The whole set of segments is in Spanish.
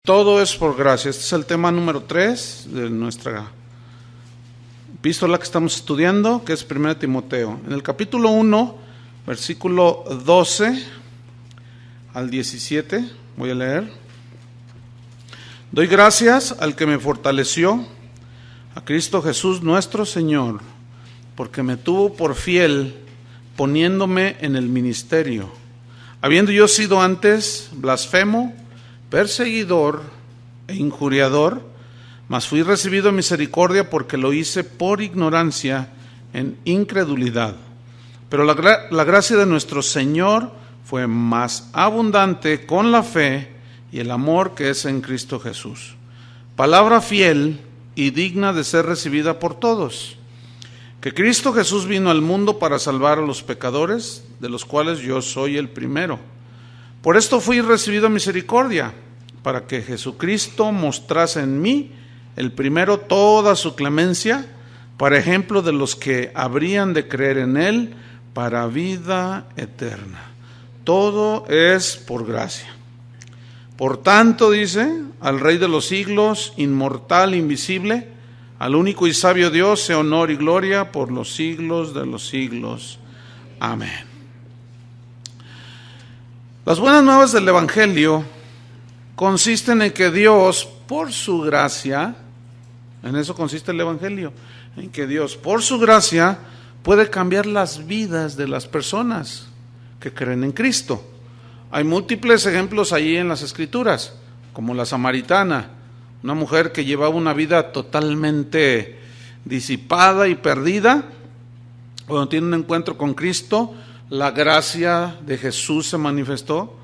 Todo es por gracia. Este es el tema número 3 de nuestra epístola que estamos estudiando, que es 1 Timoteo. En el capítulo 1, versículo 12 al 17, voy a leer. Doy gracias al que me fortaleció, a Cristo Jesús nuestro Señor, porque me tuvo por fiel, poniéndome en el ministerio, habiendo yo sido antes blasfemo, perseguidor e injuriador, mas fui recibido en misericordia porque lo hice por ignorancia, en incredulidad. Pero la gracia de nuestro Señor fue más abundante con la fe y el amor que es en Cristo Jesús. Palabra fiel y digna de ser recibida por todos, que Cristo Jesús vino al mundo para salvar a los pecadores, de los cuales yo soy el primero. Por esto fui recibido en misericordia, para que Jesucristo mostrase en mí, el primero, toda su clemencia, para ejemplo de los que habrían de creer en Él, para vida eterna. Todo es por gracia. Por tanto, dice, al Rey de los siglos, inmortal, invisible, al único y sabio Dios, sea honor y gloria por los siglos de los siglos. Amén. Las buenas nuevas del Evangelio consisten en que Dios, por su gracia, en eso consiste el Evangelio, en que Dios, por su gracia, puede cambiar las vidas de las personas que creen en Cristo. Hay múltiples ejemplos allí en las Escrituras, como la samaritana, una mujer que llevaba una vida totalmente disipada y perdida. Cuando tiene un encuentro con Cristo, la gracia de Jesús se manifestó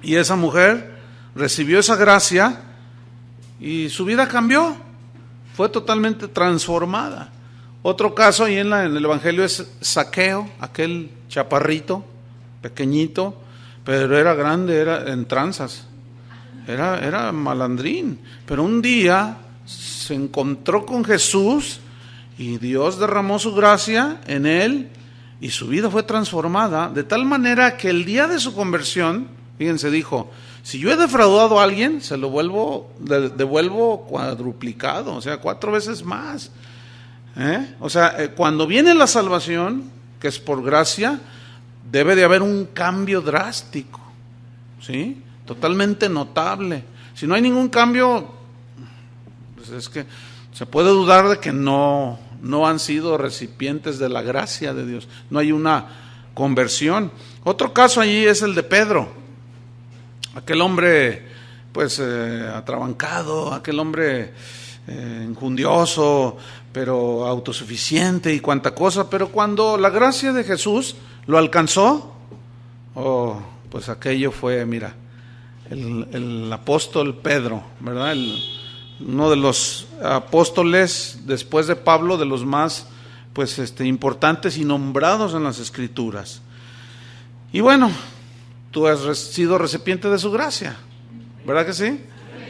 y esa mujer recibió esa gracia y su vida cambió, fue totalmente transformada. Otro caso ahí en el Evangelio es Zaqueo, aquel chaparrito, pequeñito, pero era grande, era en tranzas, era malandrín, pero un día se encontró con Jesús y Dios derramó su gracia en él y su vida fue transformada, de tal manera que el día de su conversión, fíjense, dijo: si yo he defraudado a alguien, se lo devuelvo cuadruplicado, o sea, 4 veces más. O sea, cuando viene la salvación, que es por gracia, debe de haber un cambio drástico, ¿sí? Totalmente notable. Si no hay ningún cambio, pues es que se puede dudar de que no han sido recipientes de la gracia de Dios. No hay una conversión. Otro caso allí es el de Pedro, aquel hombre pues atrabancado, aquel hombre injundioso, pero autosuficiente y cuanta cosa. Pero cuando la gracia de Jesús lo alcanzó, pues aquello fue, mira, el apóstol Pedro, ¿verdad? Uno de los apóstoles después de Pablo, de los más pues importantes y nombrados en las Escrituras. Y bueno, tú has sido recipiente de su gracia, ¿verdad que sí?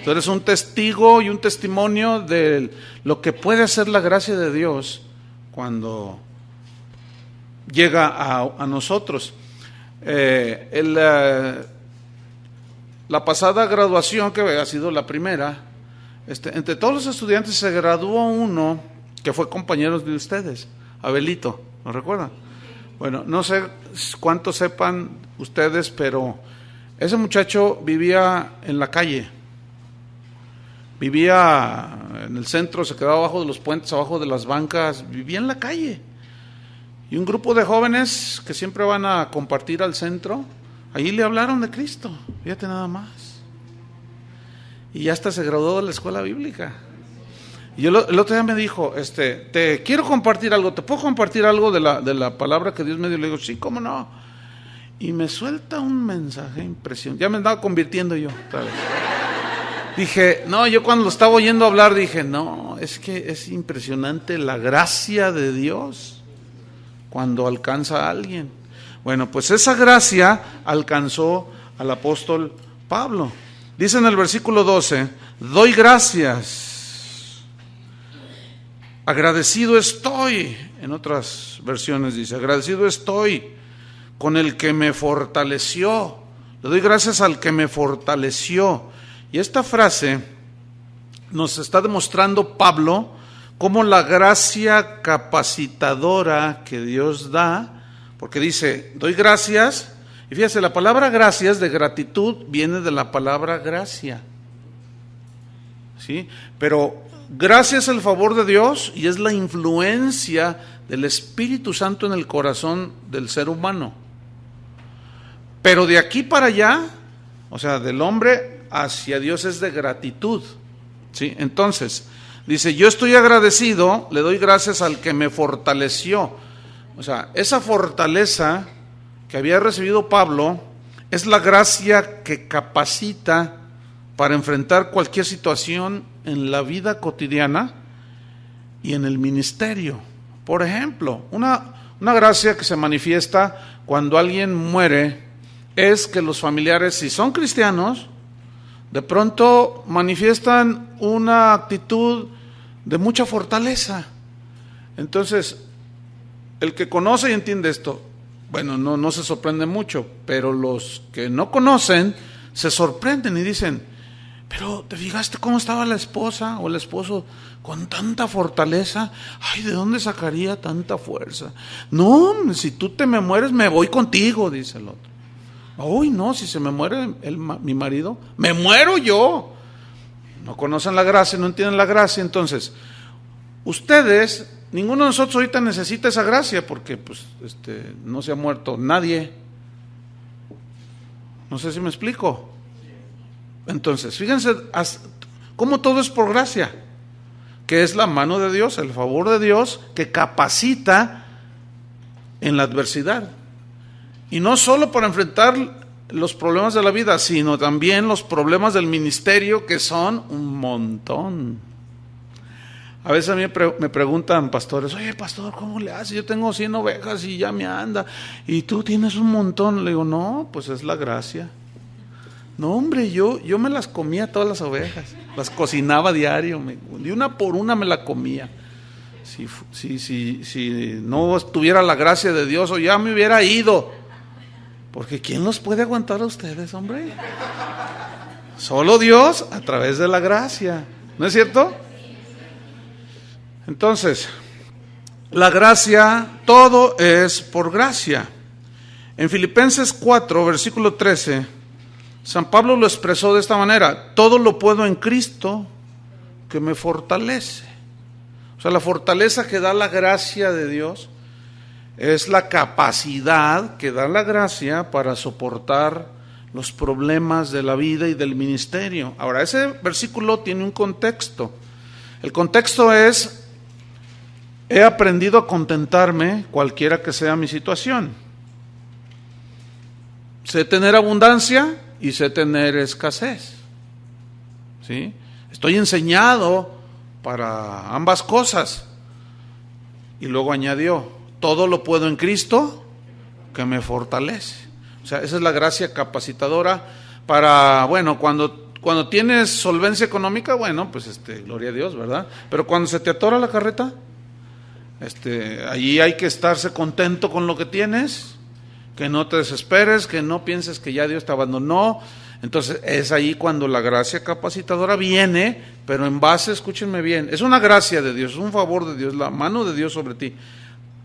Tú eres un testigo y un testimonio de lo que puede hacer la gracia de Dios cuando llega a nosotros. La pasada graduación, que ha sido la primera, entre todos los estudiantes se graduó uno que fue compañero de ustedes, Abelito, ¿lo recuerdan? Bueno, no sé cuántos sepan ustedes, pero ese muchacho vivía en la calle, vivía en el centro, se quedaba abajo de los puentes, abajo de las bancas, vivía en la calle. Y un grupo de jóvenes que siempre van a compartir al centro, allí le hablaron de Cristo, fíjate nada más. Y ya hasta se graduó de la escuela bíblica. Y el otro día me dijo, te quiero compartir algo, ¿te puedo compartir algo de la palabra que Dios me dio? Le digo, sí, ¿cómo no? Y me suelta un mensaje impresionante. Ya me andaba convirtiendo yo, otra vez. Dije, no, yo cuando lo estaba oyendo hablar dije, no, es que es impresionante la gracia de Dios cuando alcanza a alguien. Bueno, pues esa gracia alcanzó al apóstol Pablo. Dice en el versículo 12, doy gracias, agradecido estoy, en otras versiones dice, agradecido estoy con el que me fortaleció, Le doy gracias al que me fortaleció. Y esta frase nos está demostrando Pablo cómo la gracia capacitadora que Dios da, porque dice, doy gracias, y fíjese, la palabra gracias de gratitud viene de la palabra gracia, ¿sí? Pero gracia es el favor de Dios y es la influencia del Espíritu Santo en el corazón del ser humano. Pero de aquí para allá, o sea, del hombre hacia Dios es de gratitud, ¿sí? Entonces, dice, yo estoy agradecido, le doy gracias al que me fortaleció. O sea, esa fortaleza que había recibido Pablo es la gracia que capacita para enfrentar cualquier situación en la vida cotidiana y en el ministerio. Por ejemplo, una gracia que se manifiesta cuando alguien muere es que los familiares, si son cristianos, de pronto manifiestan una actitud de mucha fortaleza. Entonces, el que conoce y entiende esto, bueno, no se sorprende mucho, pero los que no conocen se sorprenden y dicen, pero ¿te fijaste cómo estaba la esposa o el esposo con tanta fortaleza? Ay, ¿de dónde sacaría tanta fuerza? No, si tú te me mueres, me voy contigo, dice el otro. Uy, no, si se me muere mi marido, me muero yo. No conocen la gracia, no entienden la gracia. Entonces, ustedes, ninguno de nosotros ahorita necesita esa gracia porque pues no se ha muerto nadie. No sé si me explico. Entonces, fíjense cómo todo es por gracia, que es la mano de Dios, el favor de Dios que capacita en la adversidad. Y no solo para enfrentar los problemas de la vida, sino también los problemas del ministerio, que son un montón. A veces a mí me preguntan pastores, oye pastor, ¿cómo le haces? Yo tengo 100 ovejas y ya me anda, y tú tienes un montón. Le digo, no, pues es la gracia. No, hombre, yo me las comía todas las ovejas, las cocinaba diario, de una por una me la comía. Si no tuviera la gracia de Dios, o ya me hubiera ido. Porque ¿quién los puede aguantar a ustedes, hombre? Solo Dios a través de la gracia, ¿no es cierto? Entonces, la gracia, todo es por gracia. En Filipenses 4, versículo 13, San Pablo lo expresó de esta manera: todo lo puedo en Cristo que me fortalece. O sea, la fortaleza que da la gracia de Dios es la capacidad que da la gracia para soportar los problemas de la vida y del ministerio. Ahora, ese versículo tiene un contexto. El contexto es: he aprendido a contentarme cualquiera que sea mi situación. Sé tener abundancia y sé tener escasez. ¿Sí? Estoy enseñado para ambas cosas. Y luego añadió: todo lo puedo en Cristo que me fortalece. O sea, esa es la gracia capacitadora para, bueno, cuando tienes solvencia económica, bueno, pues gloria a Dios, ¿verdad? Pero cuando se te atora la carreta, allí hay que estarse contento con lo que tienes, que no te desesperes, que no pienses que ya Dios te abandonó. Entonces es ahí cuando la gracia capacitadora viene, pero en base, escúchenme bien, es una gracia de Dios, es un favor de Dios, la mano de Dios sobre ti.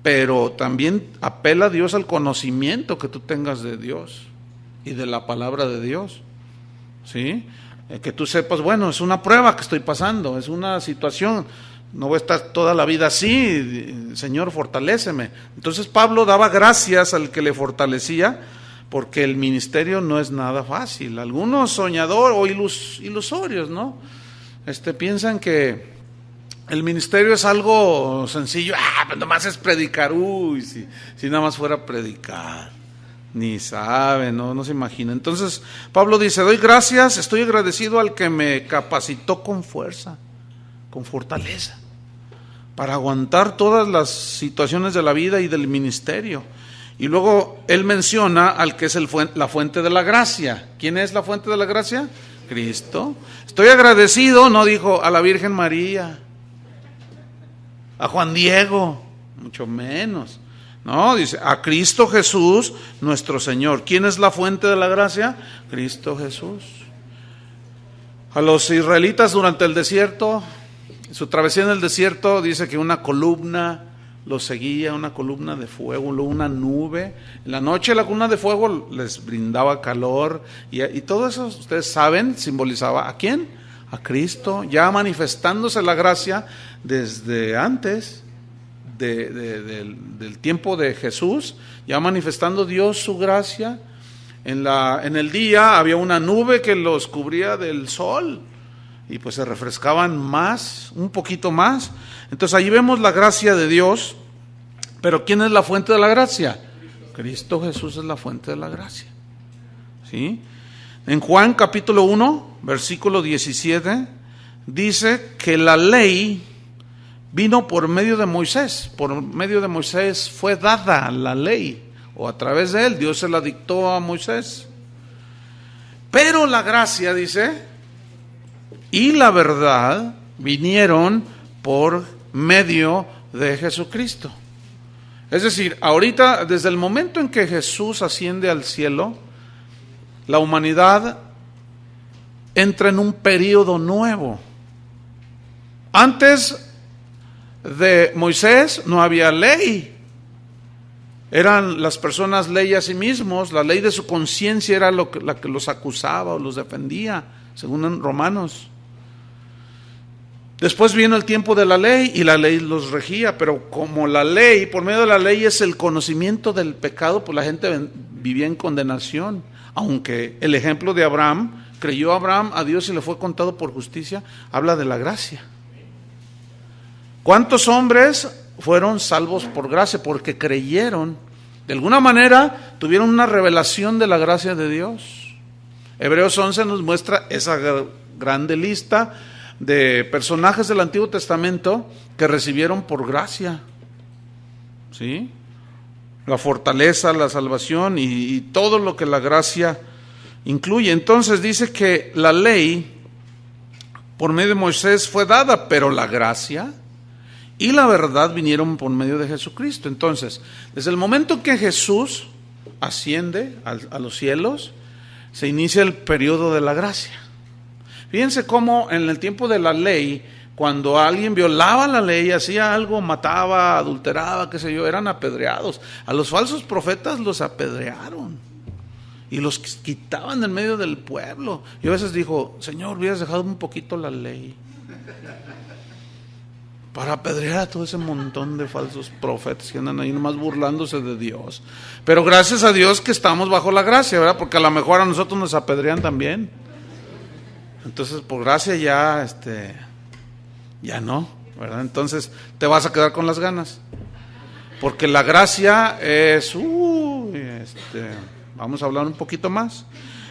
Pero también apela a Dios al conocimiento que tú tengas de Dios y de la palabra de Dios, ¿sí? Que tú sepas, bueno, es una prueba que estoy pasando, es una situación, no voy a estar toda la vida así, Señor, fortaléceme. Entonces Pablo daba gracias al que le fortalecía, porque el ministerio no es nada fácil. Algunos soñadores o ilusorios, ¿no? Piensan que el ministerio es algo sencillo, pues nomás es predicar, si nada más fuera predicar, ni sabe, no se imagina. Entonces Pablo dice: doy gracias, estoy agradecido al que me capacitó con fuerza, con fortaleza, para aguantar todas las situaciones de la vida y del ministerio. Y luego él menciona al que es la fuente de la gracia. ¿Quién es la fuente de la gracia? Cristo. Estoy agradecido, no dijo a la Virgen María, a Juan Diego, mucho menos. No, dice, a Cristo Jesús nuestro Señor. ¿Quién es la fuente de la gracia? Cristo Jesús. A los israelitas durante el desierto, su travesía en el desierto, dice que una columna los seguía, una columna de fuego, luego una nube. En la noche la columna de fuego les brindaba calor y todo eso, ustedes saben, simbolizaba ¿a quién? A Cristo, ya manifestándose la gracia desde antes del tiempo de Jesús, ya manifestando Dios su gracia. En el día había una nube que los cubría del sol y pues se refrescaban más, un poquito más. Entonces allí vemos la gracia de Dios. Pero ¿quién es la fuente de la gracia? Cristo Jesús es la fuente de la gracia. ¿Sí? En Juan capítulo 1, versículo 17, dice que la ley vino por medio de Moisés. Por medio de Moisés fue dada la ley, o a través de él, Dios se la dictó a Moisés. Pero la gracia, dice, y la verdad vinieron por medio de Jesucristo. Es decir, ahorita, desde el momento en que Jesús asciende al cielo, la humanidad entra en un periodo nuevo. Antes de Moisés no había ley. Eran las personas ley a sí mismos, la ley de su conciencia era la que los acusaba o los defendía, según en Romanos. Después vino el tiempo de la ley y la ley los regía, pero como la ley, por medio de la ley es el conocimiento del pecado, pues la gente vivía en condenación. Aunque el ejemplo de Abraham, creyó Abraham a Dios y le fue contado por justicia, habla de la gracia. ¿Cuántos hombres fueron salvos por gracia? Porque creyeron, de alguna manera tuvieron una revelación de la gracia de Dios. Hebreos 11 nos muestra esa grande lista de personajes del Antiguo Testamento que recibieron por gracia, ¿sí? La fortaleza, la salvación y todo lo que la gracia incluye. Entonces dice que la ley por medio de Moisés fue dada, pero la gracia y la verdad vinieron por medio de Jesucristo. Entonces, desde el momento que Jesús asciende a los cielos, se inicia el periodo de la gracia. Fíjense cómo en el tiempo de la ley, cuando alguien violaba la ley, hacía algo, mataba, adulteraba, qué sé yo, eran apedreados. A los falsos profetas los apedrearon y los quitaban del medio del pueblo. Y a veces dijo, Señor, hubieras dejado un poquito la ley para apedrear a todo ese montón de falsos profetas que andan ahí nomás burlándose de Dios. Pero gracias a Dios que estamos bajo la gracia, ¿verdad? Porque a lo mejor a nosotros nos apedrean también. Entonces, por gracia ya no, ¿verdad? Entonces, te vas a quedar con las ganas. Porque la gracia es, vamos a hablar un poquito más.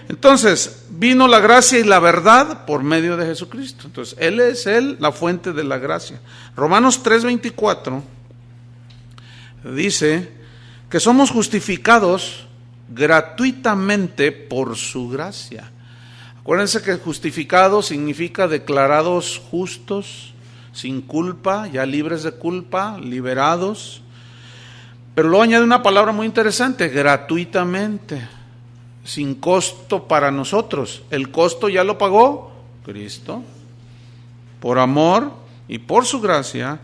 Entonces, vino la gracia y la verdad por medio de Jesucristo. Entonces, Él es la fuente de la gracia. Romanos 3:24 dice que somos justificados gratuitamente por su gracia. Acuérdense que justificado significa declarados justos, sin culpa, ya libres de culpa, liberados. Pero luego añade una palabra muy interesante, gratuitamente, sin costo para nosotros. El costo ya lo pagó Cristo, por amor y por su gracia.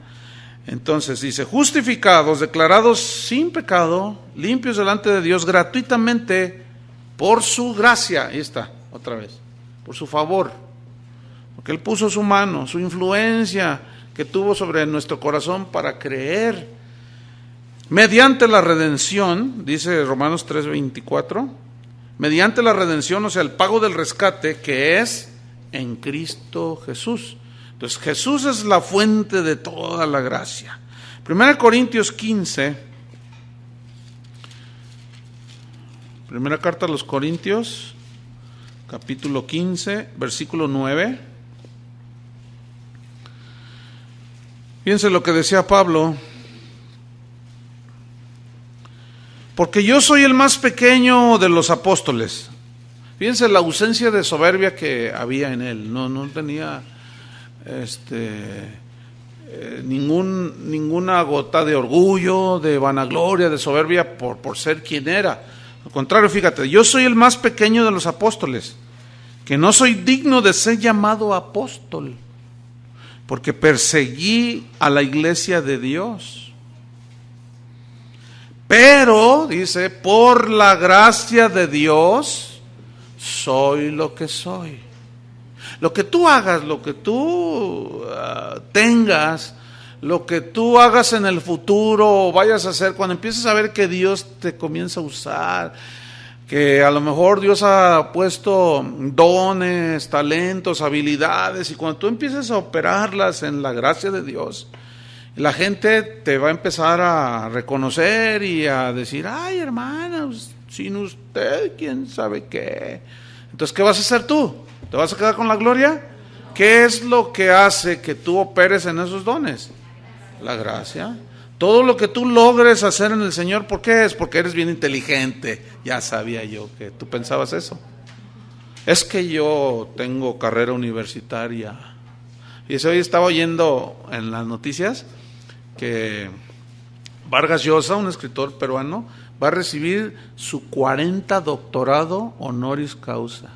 Entonces dice, justificados, declarados sin pecado, limpios delante de Dios, gratuitamente, por su gracia. Ahí está, otra vez. Por su favor, porque Él puso su mano, su influencia que tuvo sobre nuestro corazón para creer, mediante la redención, dice Romanos 3:24, mediante la redención, o sea, el pago del rescate que es en Cristo Jesús. Entonces Jesús es la fuente de toda la gracia. 1 Corintios 15, primera carta a los Corintios, capítulo 15, versículo 9. Fíjense lo que decía Pablo. Porque yo soy el más pequeño de los apóstoles. Fíjense la ausencia de soberbia que había en él. No tenía ninguna gota de orgullo, de vanagloria, de soberbia por ser quien era. Al contrario, fíjate, yo soy el más pequeño de los apóstoles, que no soy digno de ser llamado apóstol, porque perseguí a la iglesia de Dios. Pero, dice, por la gracia de Dios, soy lo que soy. Lo que tú hagas, lo que tú tengas, lo que tú hagas en el futuro o vayas a hacer, cuando empieces a ver que Dios te comienza a usar, que a lo mejor Dios ha puesto dones, talentos, habilidades, y cuando tú empieces a operarlas en la gracia de Dios, la gente te va a empezar a reconocer y a decir, ay, hermana, sin usted, quién sabe qué. Entonces, ¿qué vas a hacer tú? ¿Te vas a quedar con la gloria? ¿Qué es lo que hace que tú operes en esos dones? La gracia. Todo lo que tú logres hacer en el Señor, ¿por qué es? Porque eres bien inteligente. Ya sabía yo que tú pensabas eso. Es que yo tengo carrera universitaria. Y hoy estaba oyendo en las noticias que Vargas Llosa, un escritor peruano, va a recibir su 40 doctorado honoris causa.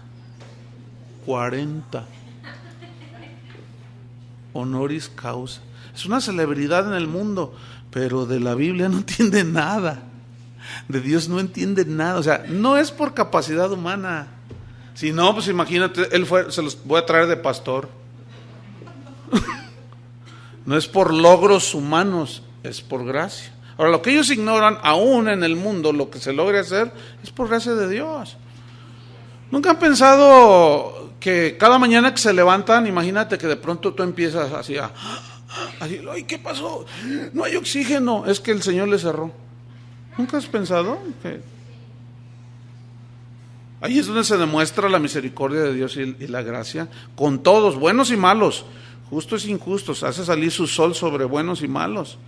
40 honoris causa. Es una celebridad en el mundo, pero de la Biblia no entiende nada. De Dios no entiende nada. O sea, no es por capacidad humana. Si no, pues imagínate, se los voy a traer de pastor. No es por logros humanos, es por gracia. Ahora, lo que ellos ignoran, aún en el mundo, lo que se logre hacer, es por gracia de Dios. ¿Nunca han pensado que cada mañana que se levantan, imagínate que de pronto tú empiezas así, ay, ¿qué pasó? No hay oxígeno, es que el Señor le cerró. ¿Nunca has pensado que ahí es donde se demuestra la misericordia de Dios y la gracia con todos, buenos y malos, justos e injustos? Hace salir su sol sobre buenos y malos.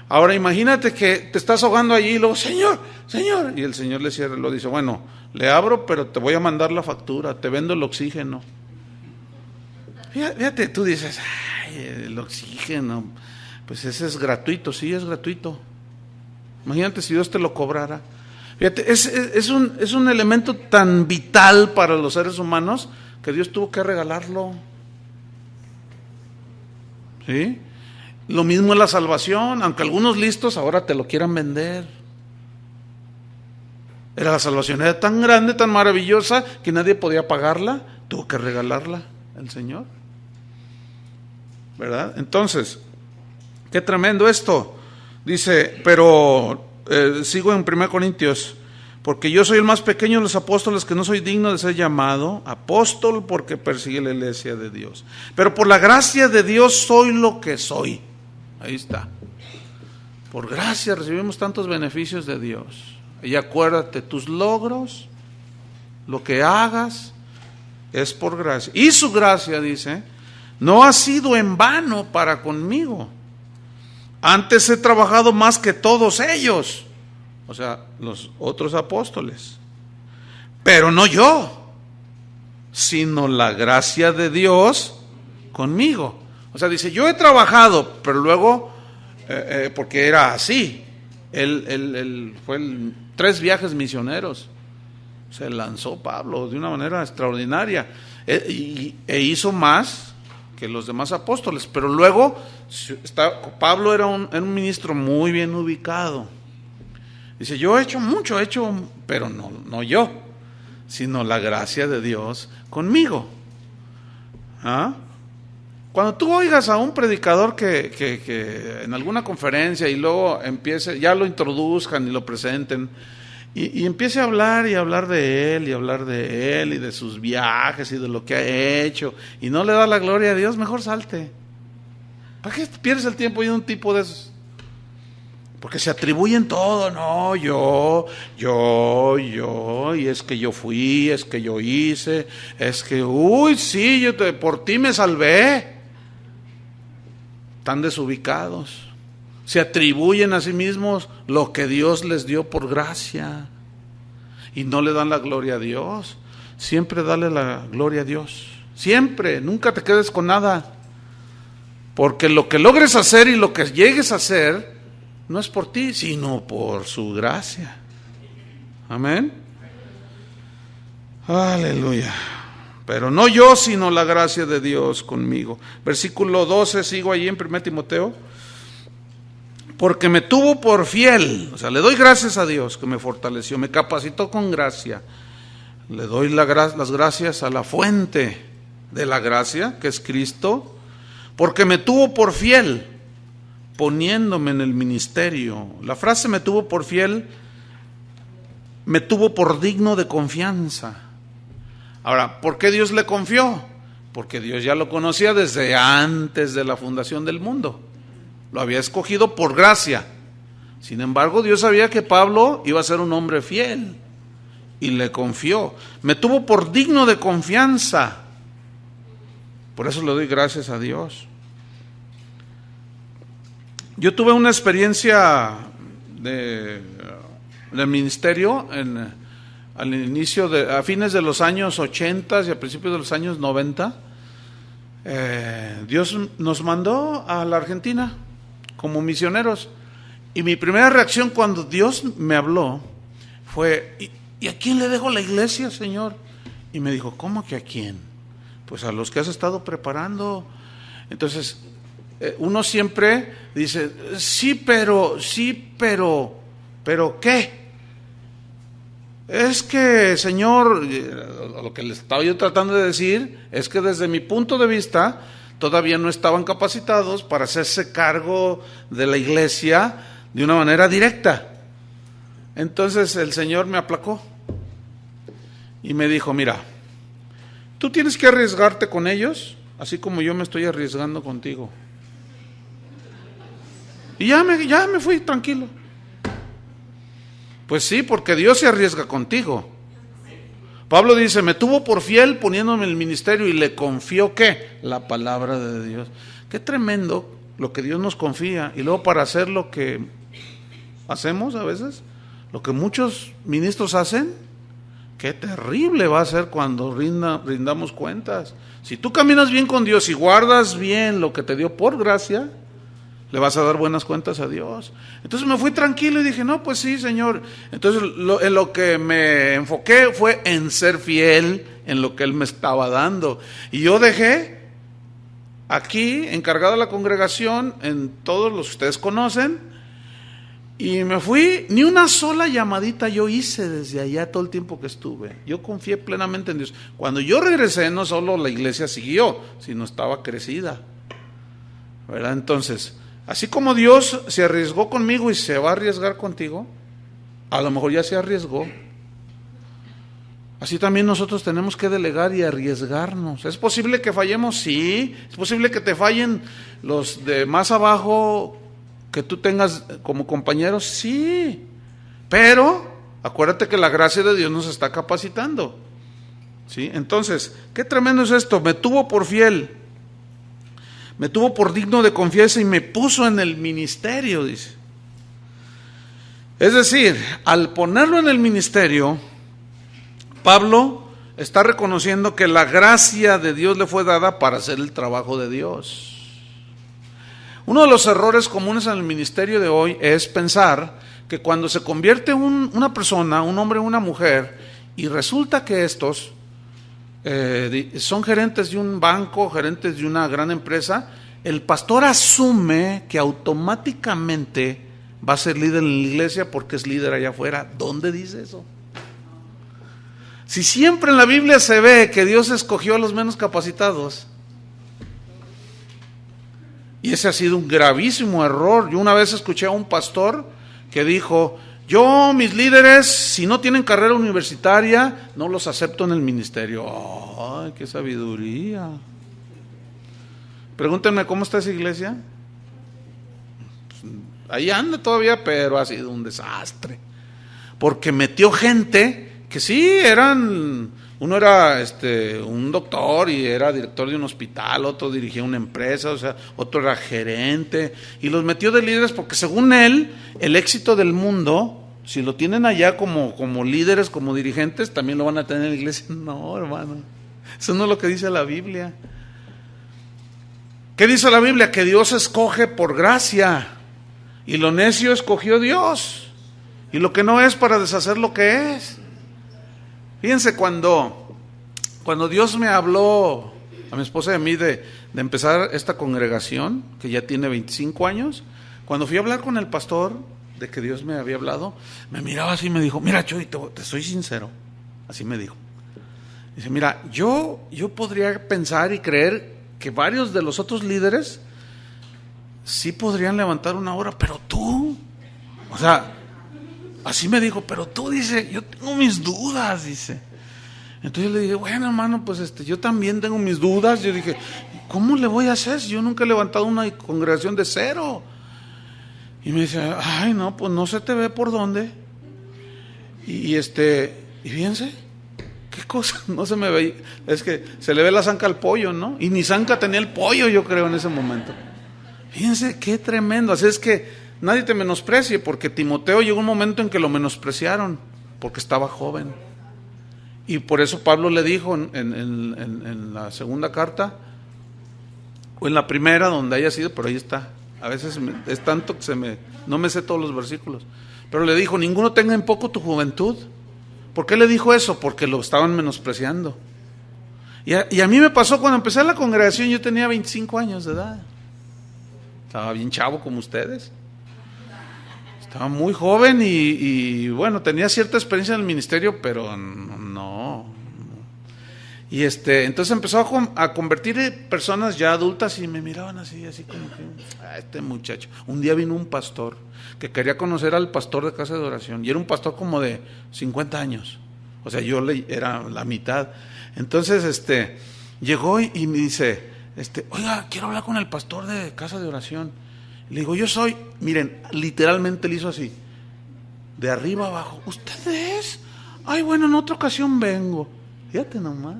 Ahora imagínate que te estás ahogando allí y luego, Señor, y el Señor le cierra, lo dice, bueno, le abro, pero te voy a mandar la factura, te vendo el oxígeno. Fíjate, tú dices, ay, el oxígeno, pues ese es gratuito, sí, es gratuito. Imagínate si Dios te lo cobrara. Fíjate, es un elemento tan vital para los seres humanos que Dios tuvo que regalarlo. ¿Sí? Lo mismo es la salvación, aunque algunos listos ahora te lo quieran vender. La salvación era tan grande, tan maravillosa, que nadie podía pagarla, tuvo que regalarla el Señor. ¿Verdad? Entonces, qué tremendo esto. Dice, pero sigo en 1 Corintios, porque yo soy el más pequeño de los apóstoles, que no soy digno de ser llamado apóstol, porque persigue la iglesia de Dios. Pero por la gracia de Dios soy lo que soy. Ahí está. Por gracia recibimos tantos beneficios de Dios. Y acuérdate, tus logros, lo que hagas, es por gracia. Y su gracia, dice, no ha sido en vano para conmigo. Antes he trabajado más que todos ellos, o sea, los otros apóstoles. Pero no yo, sino la gracia de Dios conmigo. O sea, dice, yo he trabajado, pero luego, porque era así, él fue 3 viajes misioneros, se lanzó Pablo de una manera extraordinaria, e hizo más que los demás apóstoles, pero luego Pablo era un ministro muy bien ubicado. Dice, yo he hecho mucho, pero no yo, sino la gracia de Dios conmigo. ¿Ah? Cuando tú oigas a un predicador que en alguna conferencia y luego empiece, ya lo introduzcan y lo presenten, y empiece a hablar de él, y de sus viajes y de lo que ha hecho, y no le da la gloria a Dios, mejor salte. ¿Para qué pierdes el tiempo oyendo un tipo de esos? Porque se atribuyen todo, no, yo, y es que yo fui, es que yo hice, es que, sí, por ti me salvé. Están desubicados. Se atribuyen a sí mismos lo que Dios les dio por gracia y no le dan la gloria a Dios. Siempre dale la gloria a Dios. Siempre, nunca te quedes con nada. Porque lo que logres hacer y lo que llegues a hacer no es por ti, sino por su gracia. Amén. Aleluya. Pero no yo, sino la gracia de Dios conmigo. Versículo 12, sigo allí en 1 Timoteo. Porque me tuvo por fiel, o sea, le doy gracias a Dios que me fortaleció, me capacitó con gracia. Le doy las gracias a la fuente de la gracia, que es Cristo, porque me tuvo por fiel, poniéndome en el ministerio. La frase me tuvo por fiel, me tuvo por digno de confianza. Ahora, ¿por qué Dios le confió? Porque Dios ya lo conocía desde antes de la fundación del mundo. Lo había escogido por gracia. Sin embargo, Dios sabía que Pablo iba a ser un hombre fiel y le confió. Me tuvo por digno de confianza. Por eso le doy gracias a Dios. Yo tuve una experiencia del ministerio al inicio a fines de los años 80 y a principios de los años 90. Dios nos mandó a la Argentina como misioneros. Y mi primera reacción cuando Dios me habló fue: ¿y a quién le dejo la iglesia, Señor? Y me dijo: ¿cómo que a quién? Pues a los que has estado preparando. Entonces, uno siempre dice: sí, pero, ¿qué? Es que, Señor, lo que le estaba yo tratando de decir es que desde mi punto de vista todavía no estaban capacitados para hacerse cargo de la iglesia de una manera directa. Entonces el Señor me aplacó y me dijo: mira, tú tienes que arriesgarte con ellos, así como yo me estoy arriesgando contigo. Y ya me fui tranquilo. Pues sí, porque Dios se arriesga contigo. Pablo dice: me tuvo por fiel poniéndome en el ministerio y le confió, ¿qué? La palabra de Dios. Qué tremendo lo que Dios nos confía. Y luego, para hacer lo que hacemos a veces, lo que muchos ministros hacen, qué terrible va a ser cuando rindamos cuentas. Si tú caminas bien con Dios y guardas bien lo que te dio por gracia, le vas a dar buenas cuentas a Dios. Entonces me fui tranquilo y dije: no, pues sí, Señor. Entonces en lo que me enfoqué fue en ser fiel en lo que Él me estaba dando. Y yo dejé aquí encargado a la congregación, en todos los que ustedes conocen, y me fui. Ni una sola llamadita yo hice desde allá todo el tiempo que estuve. Yo confié plenamente en Dios. Cuando yo regresé, no solo la iglesia siguió, sino estaba crecida, ¿verdad? Entonces, así como Dios se arriesgó conmigo y se va a arriesgar contigo, a lo mejor ya se arriesgó, así también nosotros tenemos que delegar y arriesgarnos. ¿Es posible que fallemos? Sí. ¿Es posible que te fallen los de más abajo que tú tengas como compañeros? Sí. Pero acuérdate que la gracia de Dios nos está capacitando, ¿sí? Entonces, qué tremendo es esto. Me tuvo por fiel, me tuvo por digno de confianza y me puso en el ministerio, dice. Es decir, al ponerlo en el ministerio, Pablo está reconociendo que la gracia de Dios le fue dada para hacer el trabajo de Dios. Uno de los errores comunes en el ministerio de hoy es pensar que cuando se convierte una persona, un hombre o una mujer, y resulta que estos son gerentes de un banco, gerentes de una gran empresa, el pastor asume que automáticamente va a ser líder en la iglesia porque es líder allá afuera. ¿Dónde dice eso? Si siempre en la Biblia se ve que Dios escogió a los menos capacitados. Y ese ha sido un gravísimo error. Yo una vez escuché a un pastor que dijo: mis líderes, si no tienen carrera universitaria, no los acepto en el ministerio. ¡Ay, qué sabiduría! Pregúntenme cómo está esa iglesia. Pues, ahí anda todavía, pero ha sido un desastre. Porque metió gente que sí eran... Uno era un doctor y era director de un hospital, otro dirigía una empresa, o sea, otro era gerente, y los metió de líderes porque según él, el éxito del mundo, si lo tienen allá como líderes, como dirigentes, también lo van a tener en la iglesia. No, hermano, eso no es lo que dice la Biblia. ¿Qué dice la Biblia? Que Dios escoge por gracia, y lo necio escogió Dios, y lo que no es para deshacer lo que es. Fíjense, cuando Dios me habló a mi esposa y a mí de empezar esta congregación, que ya tiene 25 años, cuando fui a hablar con el pastor de que Dios me había hablado, me miraba así y me dijo: mira, Chuy, te soy sincero, así me dijo. Dice: mira, yo podría pensar y creer que varios de los otros líderes sí podrían levantar una hora, pero tú, o sea, así me dijo, pero tú, dice, yo tengo mis dudas, dice. Entonces yo le dije: bueno, hermano, pues yo también tengo mis dudas. Yo dije: ¿cómo le voy a hacer si yo nunca he levantado una congregación de cero? Y me dice: ay, no, pues no se te ve por dónde. Y fíjense, qué cosa, no se me ve, es que se le ve la zanca al pollo, ¿no? Y ni zanca tenía el pollo, yo creo, en ese momento. Fíjense qué tremendo. Así es que nadie te menosprecie, porque Timoteo llegó un momento en que lo menospreciaron porque estaba joven. Y por eso Pablo le dijo en la segunda carta, o en la primera, donde haya sido, pero ahí está. A veces es tanto que no me sé todos los versículos. Pero le dijo: ninguno tenga en poco tu juventud. ¿Por qué le dijo eso? Porque lo estaban menospreciando. Y a mí me pasó cuando empecé la congregación. Yo tenía 25 años de edad. Estaba bien chavo como ustedes. Estaba muy joven y bueno, tenía cierta experiencia en el ministerio, pero no. Y entonces empezó a convertir personas ya adultas y me miraban así como que: este muchacho. Un día vino un pastor que quería conocer al pastor de casa de oración, y era un pastor como de 50 años. O sea, yo era la mitad. Entonces llegó y me dice: oiga, quiero hablar con el pastor de casa de oración. Le digo: yo soy. Miren, literalmente le hizo así, de arriba abajo: ¿usted es? Ay, bueno, en otra ocasión vengo. Fíjate nomás.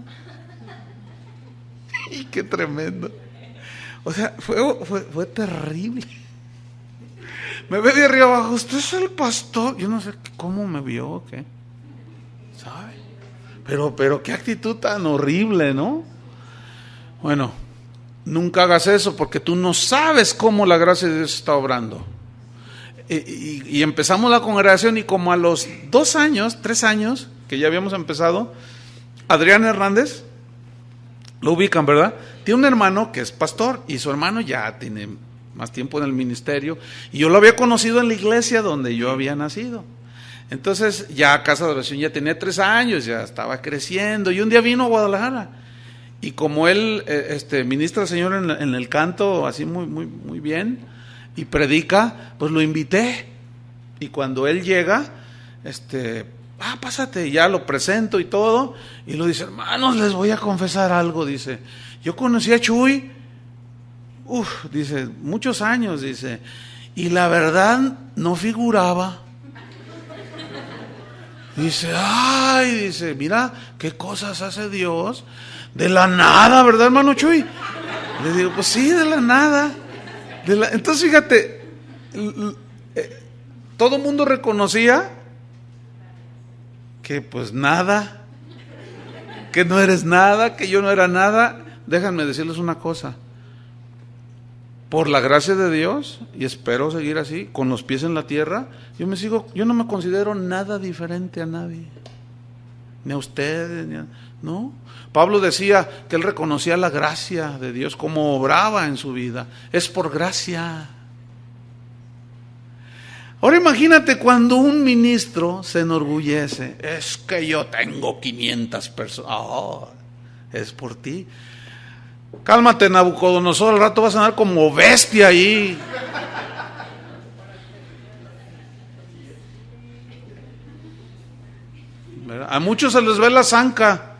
Y qué tremendo. O sea, fue terrible. Me ve de arriba abajo: ¿usted es el pastor? Yo no sé cómo me vio o qué, ¿sabe? Pero qué actitud tan horrible, ¿no? Bueno, nunca hagas eso, porque tú no sabes cómo la gracia de Dios está obrando. Y empezamos la congregación, y como a los 3 años que ya habíamos empezado, Adrián Hernández, lo ubican, ¿verdad? Tiene un hermano que es pastor, y su hermano ya tiene más tiempo en el ministerio, y yo lo había conocido en la iglesia donde yo había nacido. Entonces ya Casa de Oración ya tenía 3 años, ya estaba creciendo, y un día vino a Guadalajara, y como él ministra al Señor en el canto así muy, muy, muy bien, y predica, pues lo invité. Y cuando él llega, pásate, ya lo presento y todo, y lo dice: hermanos, les voy a confesar algo. Dice: yo conocí a Chuy, dice, muchos años, dice, y la verdad no figuraba. Dice: ay, dice, mira qué cosas hace Dios de la nada, ¿verdad, hermano Chuy? Le digo: pues sí, de la nada. Entonces fíjate, todo el mundo reconocía que pues nada, que no eres nada, que yo no era nada. Déjenme decirles una cosa: por la gracia de Dios, y espero seguir así, con los pies en la tierra, yo no me considero nada diferente a nadie, ni a ustedes, ¿no? Pablo decía que él reconocía la gracia de Dios, cómo obraba en su vida. Es por gracia. Ahora imagínate cuando un ministro se enorgullece: es que yo tengo 500 personas. Oh, es por ti. Cálmate, Nabucodonosor, al rato vas a andar como bestia ahí. ¿Verdad? A muchos se les ve la zanca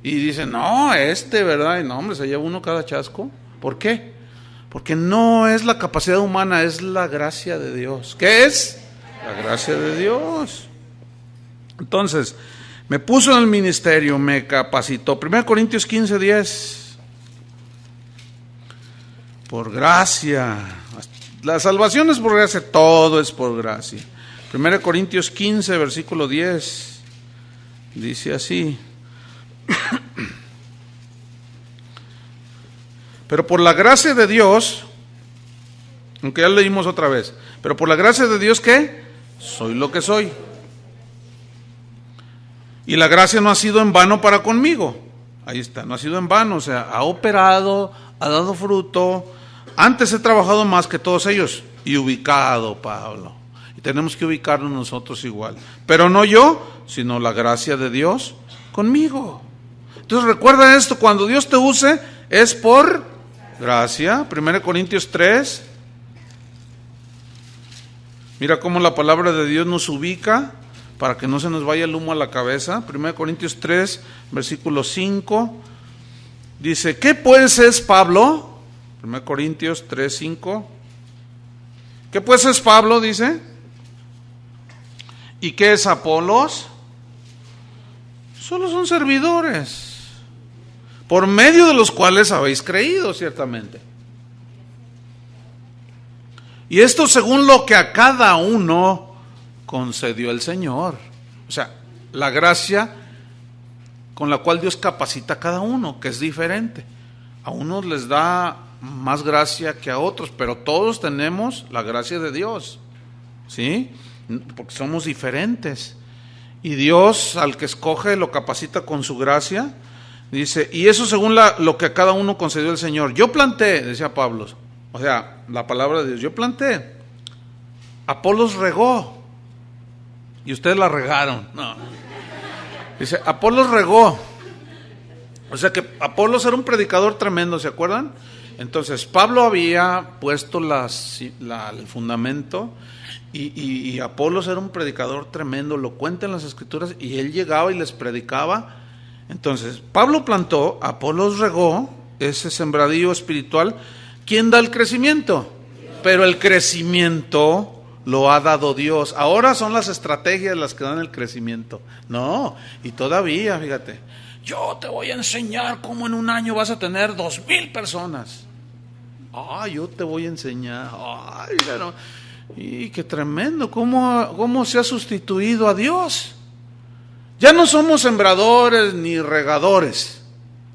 y dicen: no, ¿verdad? Y no, hombre, se lleva uno cada chasco. ¿Por qué? Porque no es la capacidad humana, es la gracia de Dios. ¿Qué es? La gracia de Dios. Entonces, me puso en el ministerio, me capacitó. 1 Corintios 15:10. Por gracia. La salvación es por gracia, todo es por gracia. 1 Corintios 15, versículo 10. Dice así: Pero por la gracia de Dios, aunque ya lo leímos otra vez, pero por la gracia de Dios, ¿qué? Soy lo que soy. Y la gracia no ha sido en vano para conmigo. Ahí está, no ha sido en vano, o sea, ha operado, ha dado fruto. Antes he trabajado más que todos ellos y ubicado, Pablo. Y tenemos que ubicarnos nosotros igual. Pero no yo, sino la gracia de Dios conmigo. Entonces recuerda esto, cuando Dios te use es por gracia. 1 Corintios 3. Mira cómo la palabra de Dios nos ubica para que no se nos vaya el humo a la cabeza. 1 Corintios 3, versículo 5. Dice, ¿qué pues es Pablo? 1 Corintios 3, 5. ¿Qué pues es Pablo? Dice. ¿Y qué es Apolos? Solo son servidores, por medio de los cuales habéis creído, ciertamente. Y esto según lo que a cada uno concedió el Señor. O sea, la gracia con la cual Dios capacita a cada uno, que es diferente. A unos les da más gracia que a otros, pero todos tenemos la gracia de Dios, ¿sí? Porque somos diferentes. Y Dios, al que escoge, lo capacita con su gracia. Dice, y eso según lo que a cada uno concedió el Señor. Yo planté, decía Pablo, o sea, la palabra de Dios, yo planté. Apolos regó. Y ustedes la regaron. No. Dice, Apolos regó. O sea que Apolos era un predicador tremendo, ¿se acuerdan? Entonces, Pablo había puesto el fundamento. Y Apolos era un predicador tremendo, lo cuenta en las Escrituras, y él llegaba y les predicaba. Entonces, Pablo plantó, Apolos regó, ese sembradío espiritual. ¿Quién da el crecimiento? Pero el crecimiento lo ha dado Dios. Ahora son las estrategias las que dan el crecimiento. No, y todavía, fíjate, yo te voy a enseñar cómo en un año vas a tener 2,000 personas. Yo te voy a enseñar. Pero... Y qué tremendo, cómo se ha sustituido a Dios. Ya no somos sembradores ni regadores,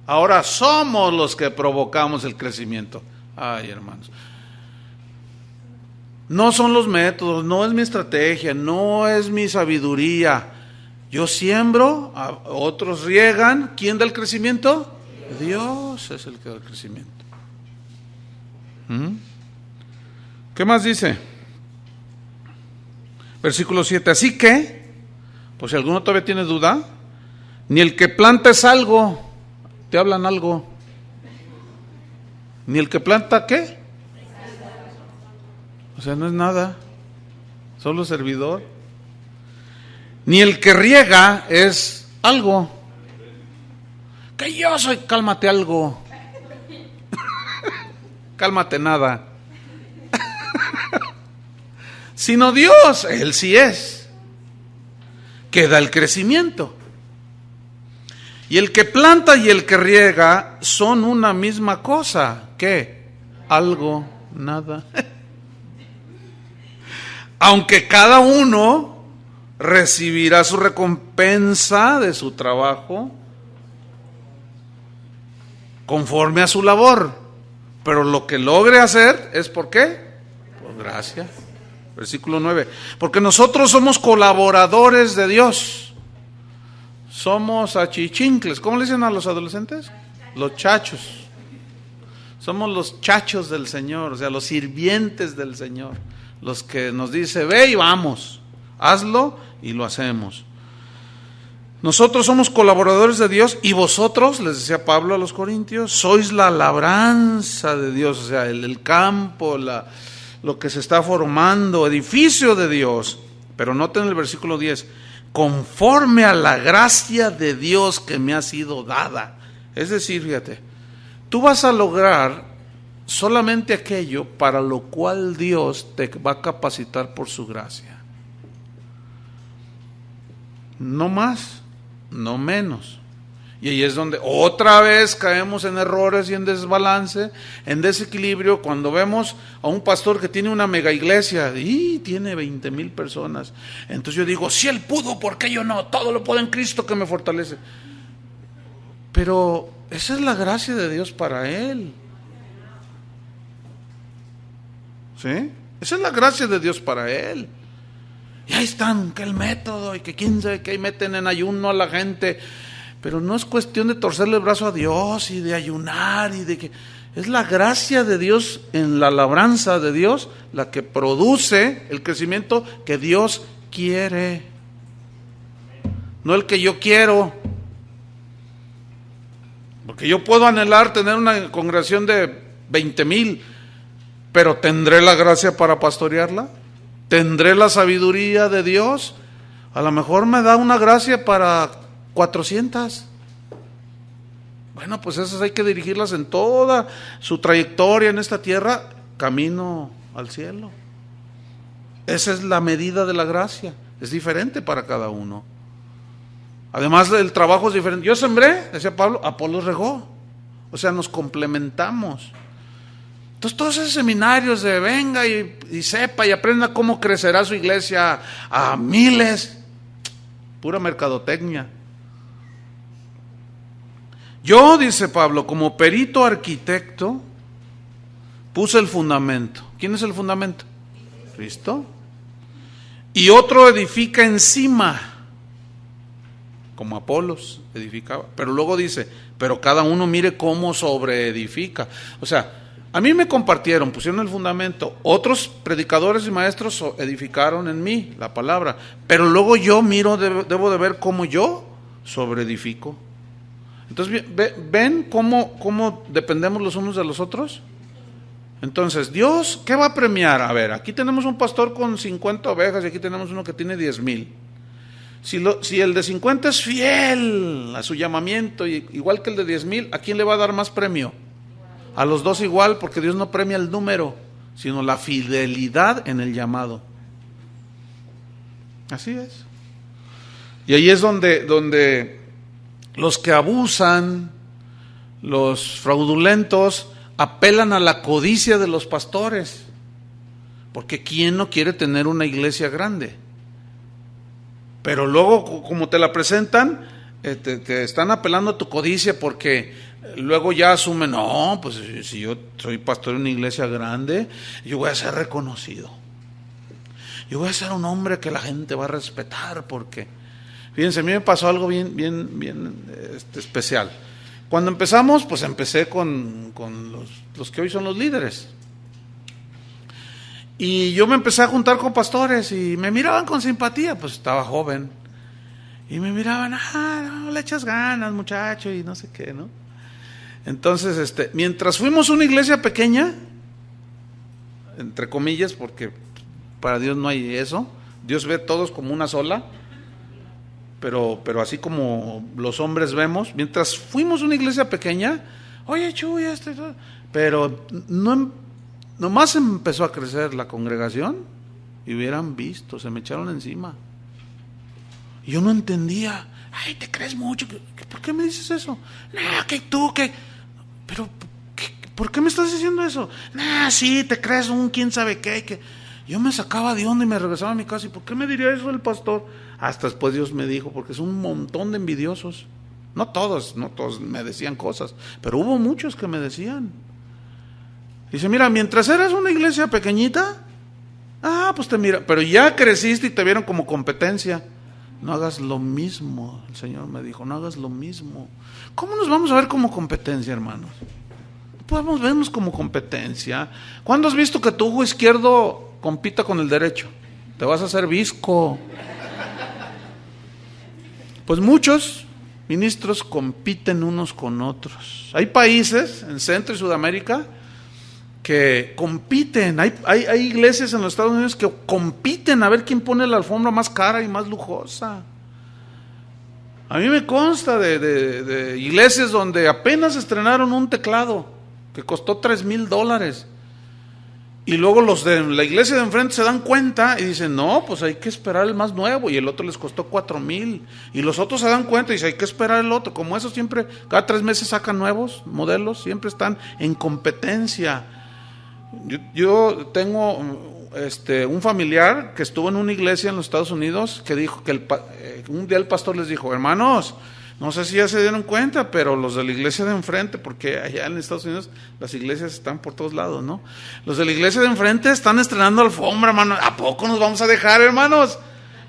ahora somos los que provocamos el crecimiento. Ay, hermanos, no son los métodos, no es mi estrategia, no es mi sabiduría. Yo siembro, otros riegan. ¿Quién da el crecimiento? Dios es el que da el crecimiento. ¿Qué más dice? Versículo 7, así que, pues si alguno todavía tiene duda, ni el que planta es algo, te hablan algo, ni el que planta, ¿qué? O sea, no es nada, solo servidor. Ni el que riega es algo, que yo soy, cálmate algo, cálmate nada. Sino Dios, Él sí es, que da el crecimiento. Y el que planta y el que riega son una misma cosa. ¿Qué? Algo, nada. Aunque cada uno recibirá su recompensa de su trabajo conforme a su labor. Pero lo que logre hacer es ¿por qué? Por gracia. Versículo 9, porque nosotros somos colaboradores de Dios, somos achichincles. ¿Cómo le dicen a los adolescentes? Los chachos. Somos los chachos del Señor, o sea, los sirvientes del Señor, los que nos dice, ve y vamos, hazlo y lo hacemos. Nosotros somos colaboradores de Dios y vosotros, les decía Pablo a los Corintios, sois la labranza de Dios, o sea, el campo, lo que se está formando, edificio de Dios. Pero noten el versículo 10, conforme a la gracia de Dios que me ha sido dada. Es decir, fíjate, tú vas a lograr solamente aquello para lo cual Dios te va a capacitar por su gracia. No más, no menos. Y ahí es donde otra vez caemos en errores y en desbalance, en desequilibrio, cuando vemos a un pastor que tiene una mega iglesia y tiene 20,000 personas. Entonces yo digo, si él pudo, ¿por qué yo no? Todo lo puedo en Cristo que me fortalece. Pero esa es la gracia de Dios para él. ¿Sí? Esa es la gracia de Dios para él. Y ahí están, que el método, y que quién sabe que ahí meten en ayuno a la gente. Pero no es cuestión de torcerle el brazo a Dios y de ayunar y de que... Es la gracia de Dios en la labranza de Dios la que produce el crecimiento que Dios quiere. No el que yo quiero. Porque yo puedo anhelar tener una congregación de 20,000, pero ¿tendré la gracia para pastorearla? ¿Tendré la sabiduría de Dios? A lo mejor me da una gracia para 400. Bueno, pues esas hay que dirigirlas en toda su trayectoria en esta tierra, camino al cielo. Esa es la medida de la gracia. Es diferente para cada uno. Además, el trabajo es diferente. Yo sembré, decía Pablo, Apolos regó. O sea, nos complementamos. Entonces, todos esos seminarios de venga y sepa y aprenda cómo crecerá su iglesia a miles. Pura mercadotecnia. Yo, dice Pablo, como perito arquitecto, puse el fundamento. ¿Quién es el fundamento? Cristo. Y otro edifica encima, como Apolos edificaba. Pero luego dice, pero cada uno mire cómo sobreedifica. O sea, a mí me compartieron, pusieron el fundamento. Otros predicadores y maestros edificaron en mí la palabra. Pero luego yo miro, debo de ver cómo yo sobreedifico. Entonces, ¿ven cómo dependemos los unos de los otros? Entonces, Dios, ¿qué va a premiar? A ver, aquí tenemos un pastor con 50 ovejas y aquí tenemos uno que tiene 10,000. Si el de 50 es fiel a su llamamiento, igual que el de 10,000, ¿a quién le va a dar más premio? A los dos igual, porque Dios no premia el número, sino la fidelidad en el llamado. Así es. Y ahí es donde los que abusan, los fraudulentos, apelan a la codicia de los pastores. Porque ¿quién no quiere tener una iglesia grande? Pero luego, como te la presentan, te están apelando a tu codicia porque luego ya asumen, no, pues si yo soy pastor de una iglesia grande, yo voy a ser reconocido. Yo voy a ser un hombre que la gente va a respetar porque... Fíjense, a mí me pasó algo bien especial. Cuando empezamos, pues empecé con los que hoy son los líderes. Y yo me empecé a juntar con pastores y me miraban con simpatía, pues estaba joven. Y me miraban, no le echas ganas, muchacho, y no sé qué, ¿no? Entonces, mientras fuimos una iglesia pequeña, entre comillas, porque para Dios no hay eso, Dios ve todos como una sola. Pero así como los hombres vemos, mientras fuimos una iglesia pequeña, oye Chuy, pero nomás empezó a crecer la congregación y hubieran visto, se me echaron encima. Y yo no entendía, ay, te crees mucho, ¿por qué me dices eso? No, que tú, pero ¿por qué me estás diciendo eso? No, sí, te crees un quién sabe qué, que yo me sacaba de onda y me regresaba a mi casa. ¿Y por qué me diría eso el pastor? Hasta después Dios me dijo, porque es un montón de envidiosos. No todos me decían cosas, pero hubo muchos que me decían. Dice, mira, mientras eras una iglesia pequeñita, pues te mira, pero ya creciste y te vieron como competencia. No hagas lo mismo, el Señor me dijo, no hagas lo mismo. ¿Cómo nos vamos a ver como competencia, hermanos? No podemos vernos como competencia. ¿Cuándo has visto que tu ojo izquierdo compita con el derecho? Te vas a hacer visco. Pues muchos ministros compiten unos con otros. Hay países en Centro y Sudamérica que compiten. Hay iglesias en los Estados Unidos que compiten a ver quién pone la alfombra más cara y más lujosa. A mí me consta de iglesias donde apenas estrenaron un teclado que costó $3,000. Y luego los de la iglesia de enfrente se dan cuenta y dicen, no, pues hay que esperar el más nuevo, y el otro les costó 4,000. Y los otros se dan cuenta y dicen, hay que esperar el otro. Como eso siempre, cada 3 meses sacan nuevos modelos, siempre están en competencia. Yo tengo un familiar que estuvo en una iglesia en los Estados Unidos que dijo que un día el pastor les dijo, hermanos, No sé si ya se dieron cuenta, pero los de la iglesia de enfrente, porque allá en Estados Unidos las iglesias están por todos lados, ¿no? Los de la iglesia de enfrente están estrenando alfombra, hermano. ¿A poco nos vamos a dejar, hermanos?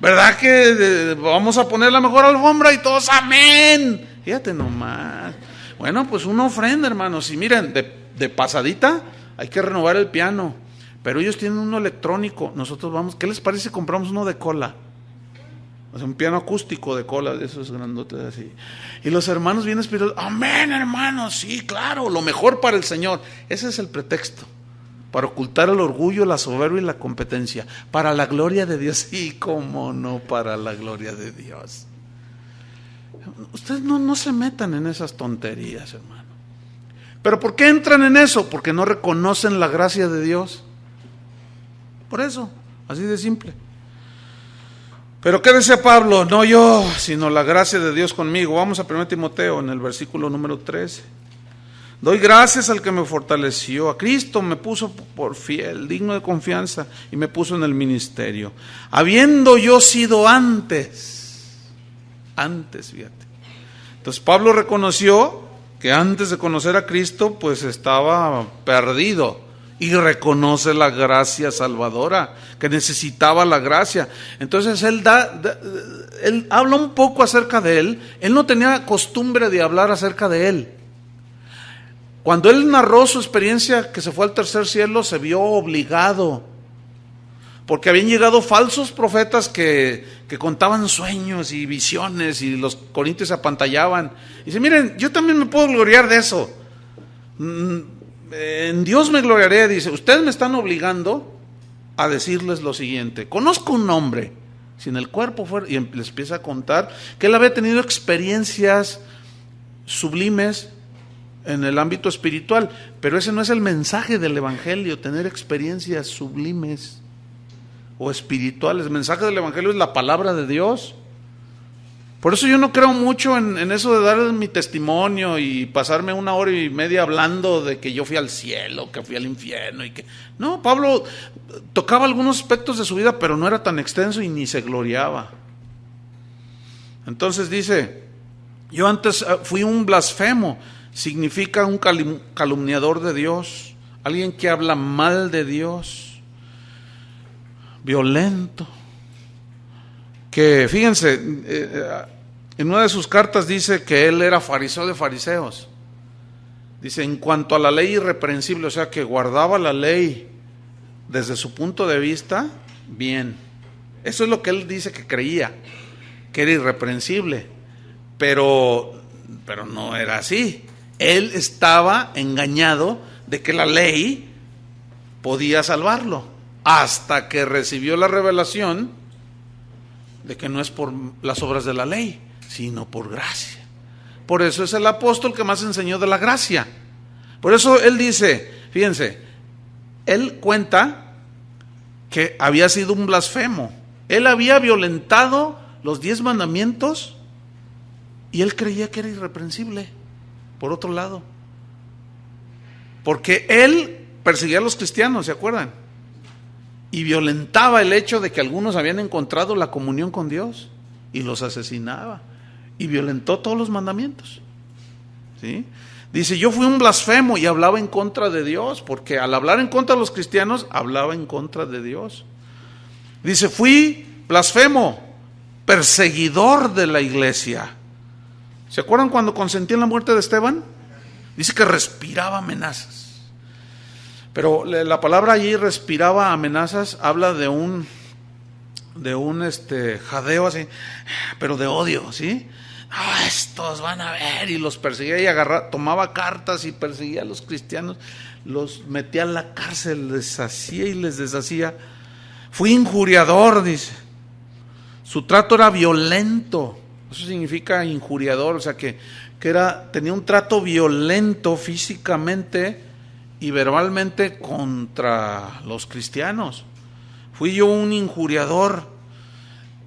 ¿Verdad que vamos a poner la mejor alfombra? Y todos, amén. Fíjate nomás. Bueno, pues una ofrenda, hermanos. Y miren, de pasadita hay que renovar el piano. Pero ellos tienen uno electrónico. Nosotros vamos, ¿qué les parece si compramos uno de cola? O sea, un piano acústico de cola, de esos grandotes así. Y los hermanos bien espirituales, amén, hermanos, sí, claro, lo mejor para el Señor. Ese es el pretexto, para ocultar el orgullo, la soberbia y la competencia. Para la gloria de Dios, sí, cómo no, para la gloria de Dios. Ustedes no se metan en esas tonterías, hermano. ¿Pero por qué entran en eso? Porque no reconocen la gracia de Dios. Por eso, así de simple. Pero ¿qué decía Pablo? No yo, sino la gracia de Dios conmigo. Vamos a 1 Timoteo en el versículo número 13. Doy gracias al que me fortaleció. A Cristo me puso por fiel, digno de confianza, y me puso en el ministerio. Habiendo yo sido antes, fíjate. Entonces Pablo reconoció que antes de conocer a Cristo, pues estaba perdido. Y reconoce la gracia salvadora, que necesitaba la gracia. Entonces él habla un poco acerca de él. Él no tenía costumbre de hablar acerca de él. Cuando él narró su experiencia que se fue al tercer cielo, se vio obligado, porque habían llegado falsos profetas que contaban sueños y visiones, y los corintios se apantallaban. Y dice, miren, yo también me puedo gloriar de eso. En Dios me gloriaré, dice, ustedes me están obligando a decirles lo siguiente. Conozco un hombre, sin el cuerpo fuera, y les empieza a contar que él había tenido experiencias sublimes en el ámbito espiritual, pero ese no es el mensaje del evangelio, tener experiencias sublimes o espirituales. El mensaje del evangelio es la palabra de Dios. Por eso yo no creo mucho en eso de dar mi testimonio y pasarme 1 hora y media hablando de que yo fui al cielo, que fui al infierno y que... No, Pablo tocaba algunos aspectos de su vida, pero no era tan extenso y ni se gloriaba. Entonces dice, yo antes fui un blasfemo, significa un calumniador de Dios, alguien que habla mal de Dios, violento. Que fíjense, en una de sus cartas dice que él era fariseo de fariseos. Dice, en cuanto a la ley irreprensible, o sea que guardaba la ley desde su punto de vista, bien. Eso es lo que él dice que creía, que era irreprensible, pero no era así. Él estaba engañado de que la ley podía salvarlo, hasta que recibió la revelación de que no es por las obras de la ley, sino por gracia. Por eso es el apóstol que más enseñó de la gracia. Por eso él dice, fíjense, él cuenta que había sido un blasfemo. Él había violentado los 10 mandamientos y él creía que era irreprensible, por otro lado. Porque él perseguía a los cristianos, ¿se acuerdan? Y violentaba el hecho de que algunos habían encontrado la comunión con Dios y los asesinaba. Y violentó todos los mandamientos. ¿Sí? Dice, yo fui un blasfemo y hablaba en contra de Dios, porque al hablar en contra de los cristianos, hablaba en contra de Dios. Dice, fui blasfemo, perseguidor de la iglesia. ¿Se acuerdan cuando consentí en la muerte de Esteban? Dice que respiraba amenazas. Pero la palabra allí, respiraba amenazas, habla de un jadeo así, pero de odio, ¿sí? Estos van a ver, y los perseguía y tomaba cartas y perseguía a los cristianos, los metía en la cárcel, les hacía y les deshacía. Fui injuriador, dice. Su trato era violento, eso significa injuriador, o sea que tenía un trato violento físicamente y verbalmente contra los cristianos. Fui yo un injuriador.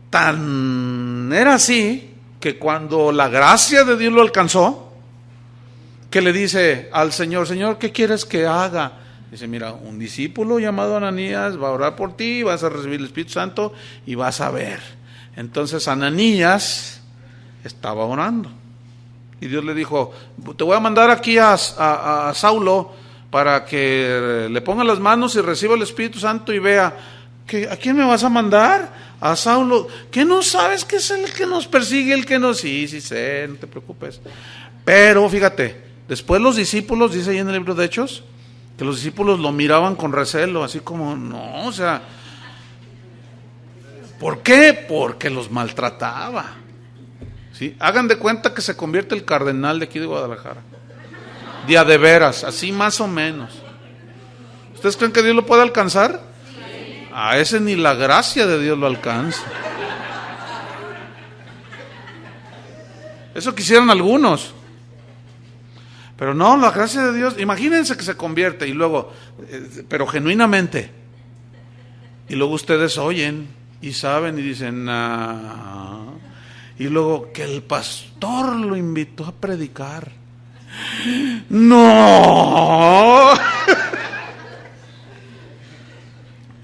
Tan era así que cuando la gracia de Dios lo alcanzó, que le dice al Señor, Señor, ¿qué quieres que haga? Dice, mira, un discípulo llamado Ananías va a orar por ti, vas a recibir el Espíritu Santo y vas a ver. Entonces Ananías estaba orando. Y Dios le dijo, te voy a mandar aquí a Saulo para que le ponga las manos y reciba el Espíritu Santo y vea, ¿a quién me vas a mandar? A Saulo. ¿Qué no sabes que es el que nos persigue, el que nos... Sí sé, no te preocupes. Pero fíjate, después los discípulos, dice ahí en el libro de Hechos, que los discípulos lo miraban con recelo, así como, no, o sea, ¿por qué? Porque los maltrataba. ¿Sí? Hagan de cuenta que se convierte el cardenal de aquí de Guadalajara. Día de veras, así más o menos. ¿Ustedes creen que Dios lo puede alcanzar? A ese ni la gracia de Dios lo alcanza. Eso quisieran algunos. Pero no, la gracia de Dios, imagínense que se convierte y luego, pero genuinamente. Y luego ustedes oyen y saben y dicen, y luego que el pastor lo invitó a predicar. ¡No!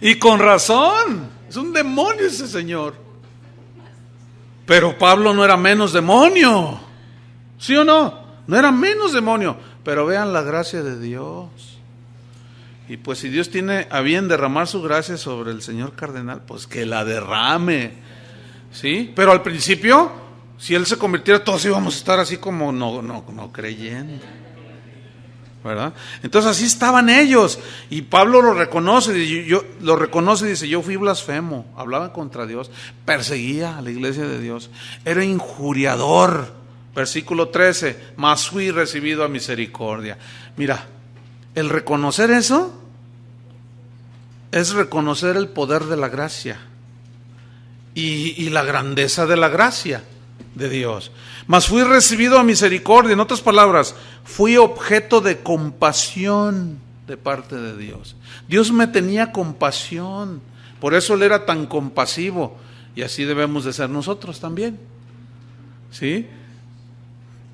Y con razón, es un demonio ese señor. Pero Pablo no era menos demonio, ¿sí o no? No era menos demonio, pero vean la gracia de Dios. Y pues si Dios tiene a bien derramar su gracia sobre el señor cardenal, pues que la derrame, ¿sí? Pero al principio, si él se convirtiera, todos íbamos a estar así como no creyendo, ¿verdad? Entonces así estaban ellos, y Pablo lo reconoce, dice, yo fui blasfemo, hablaba contra Dios, perseguía a la iglesia de Dios, era injuriador. Versículo 13, mas fui recibido a misericordia. Mira, el reconocer eso es reconocer el poder de la gracia y la grandeza de la gracia de Dios. Mas fui recibido a misericordia, en otras palabras, fui objeto de compasión de parte de Dios. Dios me tenía compasión, por eso Él era tan compasivo, y así debemos de ser nosotros también, ¿sí?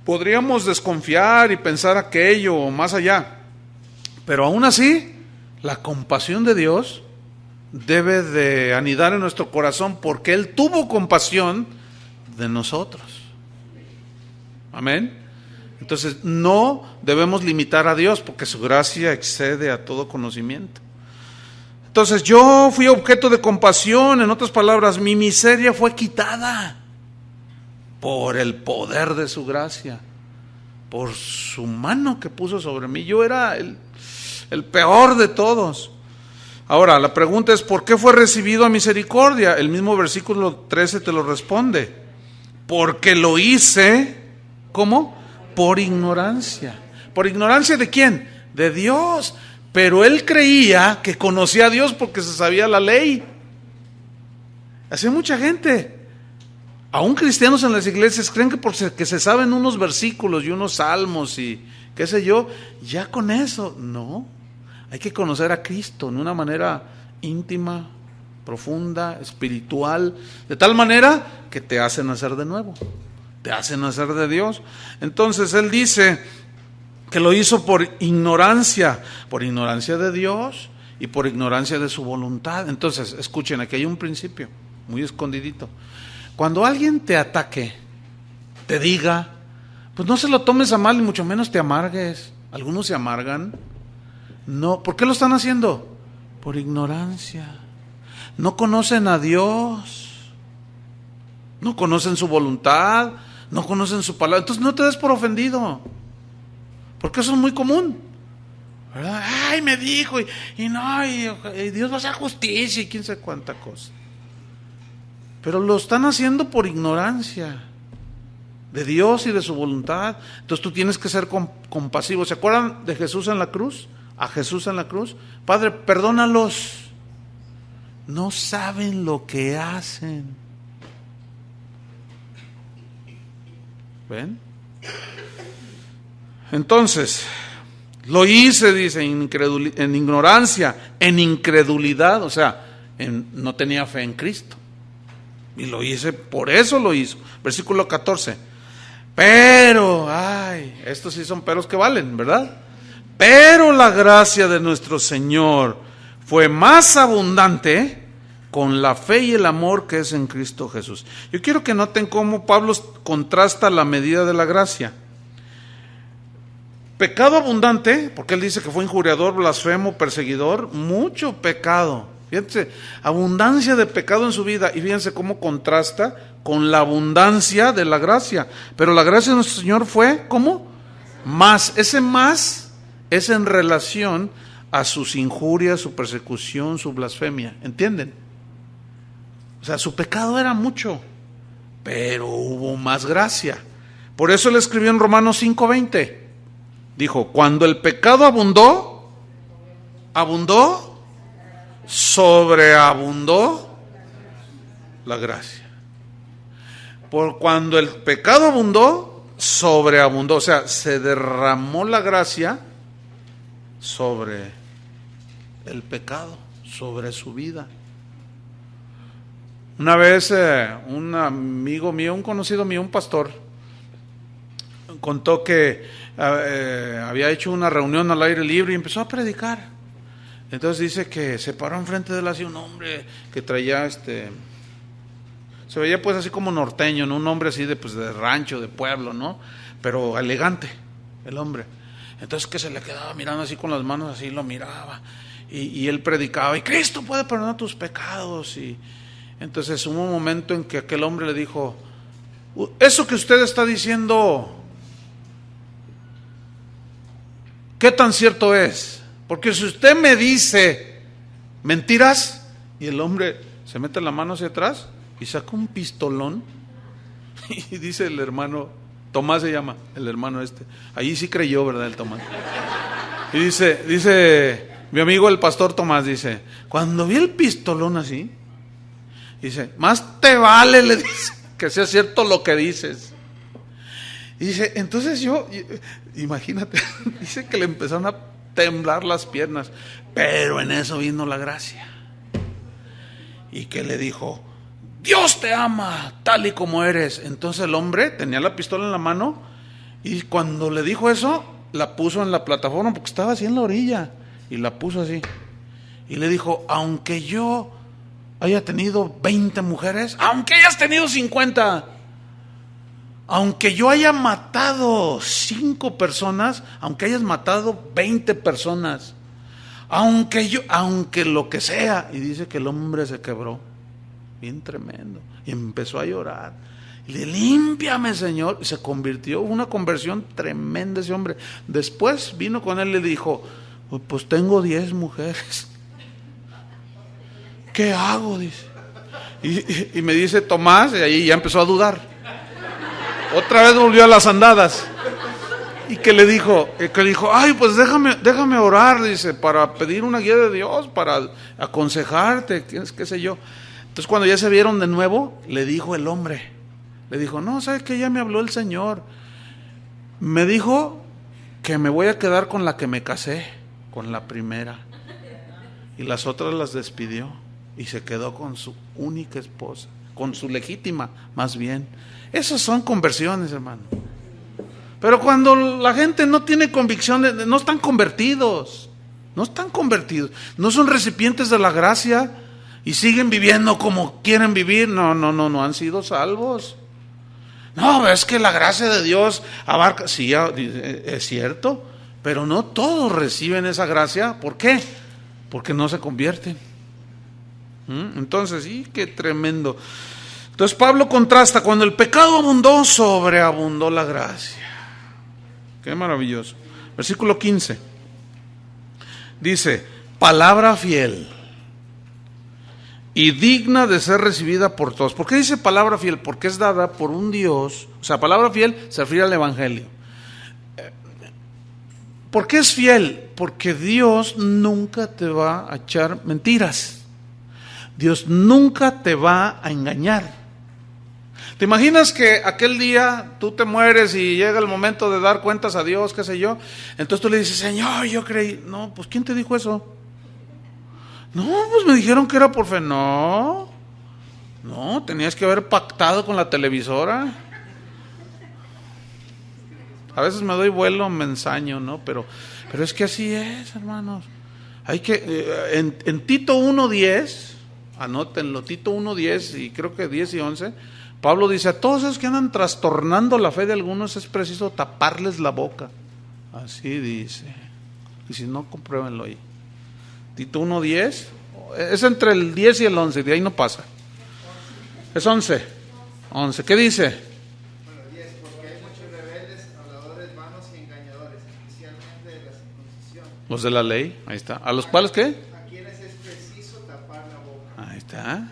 Podríamos desconfiar y pensar aquello o más allá, pero aún así, la compasión de Dios debe de anidar en nuestro corazón porque Él tuvo compasión de nosotros. Amén. Entonces no debemos limitar a Dios porque su gracia excede a todo conocimiento. Entonces yo fui objeto de compasión, en otras palabras, mi miseria fue quitada por el poder de su gracia, por su mano que puso sobre mí. Yo era el peor de todos. Ahora, la pregunta es, ¿por qué fue recibido a misericordia? El mismo versículo 13 te lo responde. Porque lo hice, ¿cómo? Por ignorancia. ¿Por ignorancia de quién? De Dios. Pero él creía que conocía a Dios porque se sabía la ley. Así mucha gente, aún cristianos en las iglesias, creen que porque se saben unos versículos y unos salmos y qué sé yo, ya con eso. No, hay que conocer a Cristo de una manera íntima, profunda, espiritual, de tal manera que te hace nacer de nuevo, te hace nacer de Dios. Entonces él dice que lo hizo por ignorancia de Dios y por ignorancia de su voluntad. Entonces, escuchen, aquí hay un principio muy escondidito. Cuando alguien te ataque, te diga, pues no se lo tomes a mal y mucho menos te amargues. Algunos se amargan. No, ¿por qué lo están haciendo? Por ignorancia. No conocen a Dios, no conocen su voluntad, no conocen su palabra. Entonces no te des por ofendido, porque eso es muy común, ¿verdad? Ay, me dijo, y Dios va a hacer justicia y quién sabe cuánta cosa. Pero lo están haciendo por ignorancia de Dios y de su voluntad. Entonces tú tienes que ser compasivo. ¿Se acuerdan de Jesús en la cruz? A Jesús en la cruz. Padre, perdónalos, no saben lo que hacen. ¿Ven? Entonces, lo hice, dice, en ignorancia, en incredulidad, o sea, no tenía fe en Cristo. Y lo hice, por eso lo hizo. Versículo 14. Pero, estos sí son peros que valen, ¿verdad? Pero la gracia de nuestro Señor fue más abundante con la fe y el amor que es en Cristo Jesús. Yo quiero que noten cómo Pablo contrasta la medida de la gracia. Pecado abundante, porque él dice que fue injuriador, blasfemo, perseguidor, mucho pecado. Fíjense, abundancia de pecado en su vida, y fíjense cómo contrasta con la abundancia de la gracia. Pero la gracia de nuestro Señor fue, ¿cómo? Más. Ese más es en relación a sus injurias, su persecución, su blasfemia. ¿Entienden? O sea, su pecado era mucho, pero hubo más gracia. Por eso él escribió en Romanos 5:20. Dijo, cuando el pecado abundó, sobreabundó la gracia. Por cuando el pecado abundó, sobreabundó. O sea, se derramó la gracia sobre el pecado, sobre su vida. Una vez un amigo mío, un conocido mío, un pastor, contó que había hecho una reunión al aire libre y empezó a predicar. Entonces dice que se paró enfrente de él así un hombre que traía se veía pues así como norteño, ¿no? Un hombre así de pues de rancho, de pueblo, ¿no? Pero elegante el hombre. Entonces que se le quedaba mirando así con las manos así, lo miraba y él predicaba, y Cristo puede perdonar tus pecados. Y entonces hubo un momento en que aquel hombre le dijo, eso que usted está diciendo, ¿qué tan cierto es? Porque si usted me dice mentiras, y el hombre se mete la mano hacia atrás y saca un pistolón, y dice el hermano, Tomás se llama, el hermano allí sí creyó, ¿verdad? El Tomás. Y dice mi amigo el pastor Tomás, dice, cuando vi el pistolón así, dice, más te vale, le dice, que sea cierto lo que dices. Y dice, entonces yo, imagínate, dice que le empezaron a temblar las piernas, pero en eso vino la gracia. Y que le dijo, Dios te ama tal y como eres. Entonces el hombre tenía la pistola en la mano, y cuando le dijo eso, la puso en la plataforma, porque estaba así en la orilla, y la puso así. Y le dijo, aunque yo haya tenido 20 mujeres, aunque hayas tenido 50, aunque yo haya matado 5 personas, aunque hayas matado 20 personas, aunque lo que sea. Y dice que el hombre se quebró, bien tremendo, y empezó a llorar. Y le, límpiame, Señor. Y se convirtió, una conversión tremenda ese hombre. Después vino con él y le dijo, pues tengo 10 mujeres. ¿Qué hago? Dice. Y me dice Tomás, y ahí ya empezó a dudar. Otra vez volvió a las andadas. Y que le dijo, ay, pues déjame orar, dice, para pedir una guía de Dios, para aconsejarte, qué sé yo. Entonces cuando ya se vieron de nuevo, le dijo el hombre, le dijo, no, ¿sabes qué? Ya me habló el Señor. Me dijo que me voy a quedar con la que me casé, con la primera. Y las otras las despidió. Y se quedó con su única esposa, con su legítima, más bien. Esas son conversiones, hermano. Pero cuando la gente no tiene convicción, no están convertidos, no son recipientes de la gracia y siguen viviendo como quieren vivir, no han sido salvos. No, es que la gracia de Dios abarca, sí, es cierto, pero no todos reciben esa gracia. ¿Por qué? Porque no se convierten. Entonces, sí, qué tremendo. Entonces Pablo contrasta, cuando el pecado abundó, sobreabundó la gracia. Qué maravilloso. Versículo 15. Dice, palabra fiel y digna de ser recibida por todos. ¿Por qué dice palabra fiel? Porque es dada por un Dios. O sea, palabra fiel se refiere al Evangelio. ¿Por qué es fiel? Porque Dios nunca te va a echar mentiras. Dios nunca te va a engañar. ¿Te imaginas que aquel día tú te mueres y llega el momento de dar cuentas a Dios, qué sé yo? Entonces tú le dices, Señor, yo creí. No, pues ¿quién te dijo eso? No, pues me dijeron que era por fe. No, tenías que haber pactado con la televisora. A veces me doy vuelo, me ensaño, ¿no? Pero es que así es, hermanos. Hay que, en Tito 1:10, anótenlo, Tito 1:10 y creo que 10 y 11, Pablo dice, a todos esos que andan trastornando la fe de algunos es preciso taparles la boca. Así dice. Y si no, compruébenlo ahí. Tito 1:10. Es entre el 10 y el 11, de ahí no pasa. Es 11. 11. ¿Qué dice? Bueno, 10. Porque hay muchos rebeldes, habladores vanos y engañadores, especialmente de la circuncisión. Los de la ley. Ahí está. ¿A los cuales qué? A quienes es preciso tapar la boca. Ahí está.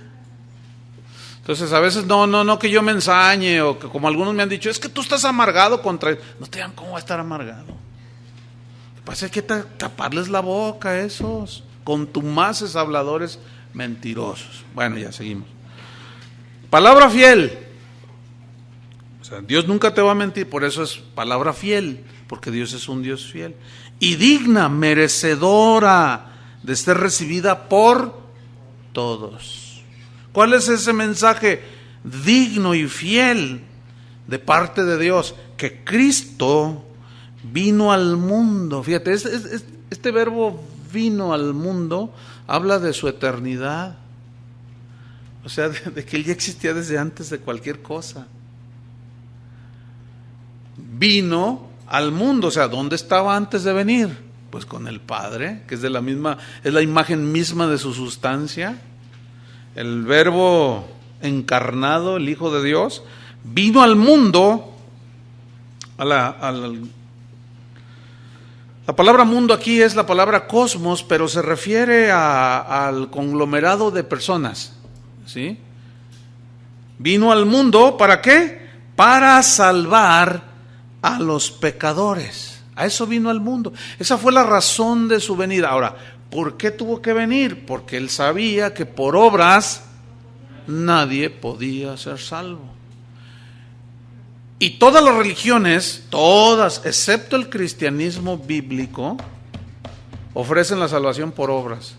Entonces a veces no que yo me ensañe, o que como algunos me han dicho, es que tú estás amargado contra él. No te digan cómo va a estar amargado. Lo que pasa es que taparles la boca a esos contumaces habladores mentirosos. Bueno, ya seguimos. Palabra fiel. O sea, Dios nunca te va a mentir, por eso es palabra fiel, porque Dios es un Dios fiel. Y digna, merecedora de ser recibida por todos. ¿Cuál es ese mensaje digno y fiel de parte de Dios? Que Cristo vino al mundo. Fíjate, este verbo vino al mundo habla de su eternidad. O sea, de que Él ya existía desde antes de cualquier cosa. Vino al mundo, o sea, ¿dónde estaba antes de venir? Pues con el Padre, que es es la imagen misma de su sustancia. El verbo encarnado, el Hijo de Dios, vino al mundo. La palabra mundo aquí es la palabra cosmos, pero se refiere al conglomerado de personas, ¿sí? Vino al mundo, ¿para qué? Para salvar a los pecadores. A eso vino al mundo. Esa fue la razón de su venida. Ahora, ¿por qué tuvo que venir? Porque Él sabía que por obras nadie podía ser salvo. Y todas las religiones, todas, excepto el cristianismo bíblico, ofrecen la salvación por obras.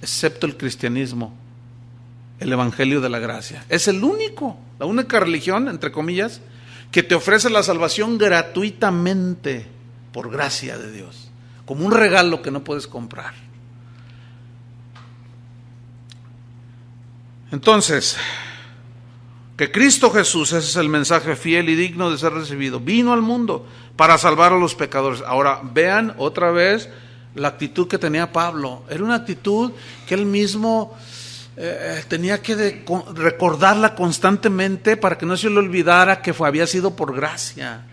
Excepto el cristianismo, el evangelio de la gracia. Es la única religión, entre comillas, que te ofrece la salvación gratuitamente, por gracia de Dios, como un regalo que no puedes comprar. Entonces, que Cristo Jesús, ese es el mensaje fiel y digno de ser recibido, vino al mundo para salvar a los pecadores. Ahora vean otra vez la actitud que tenía Pablo. Era una actitud que él mismo tenía que recordarla constantemente para que no se le olvidara que había sido por gracia.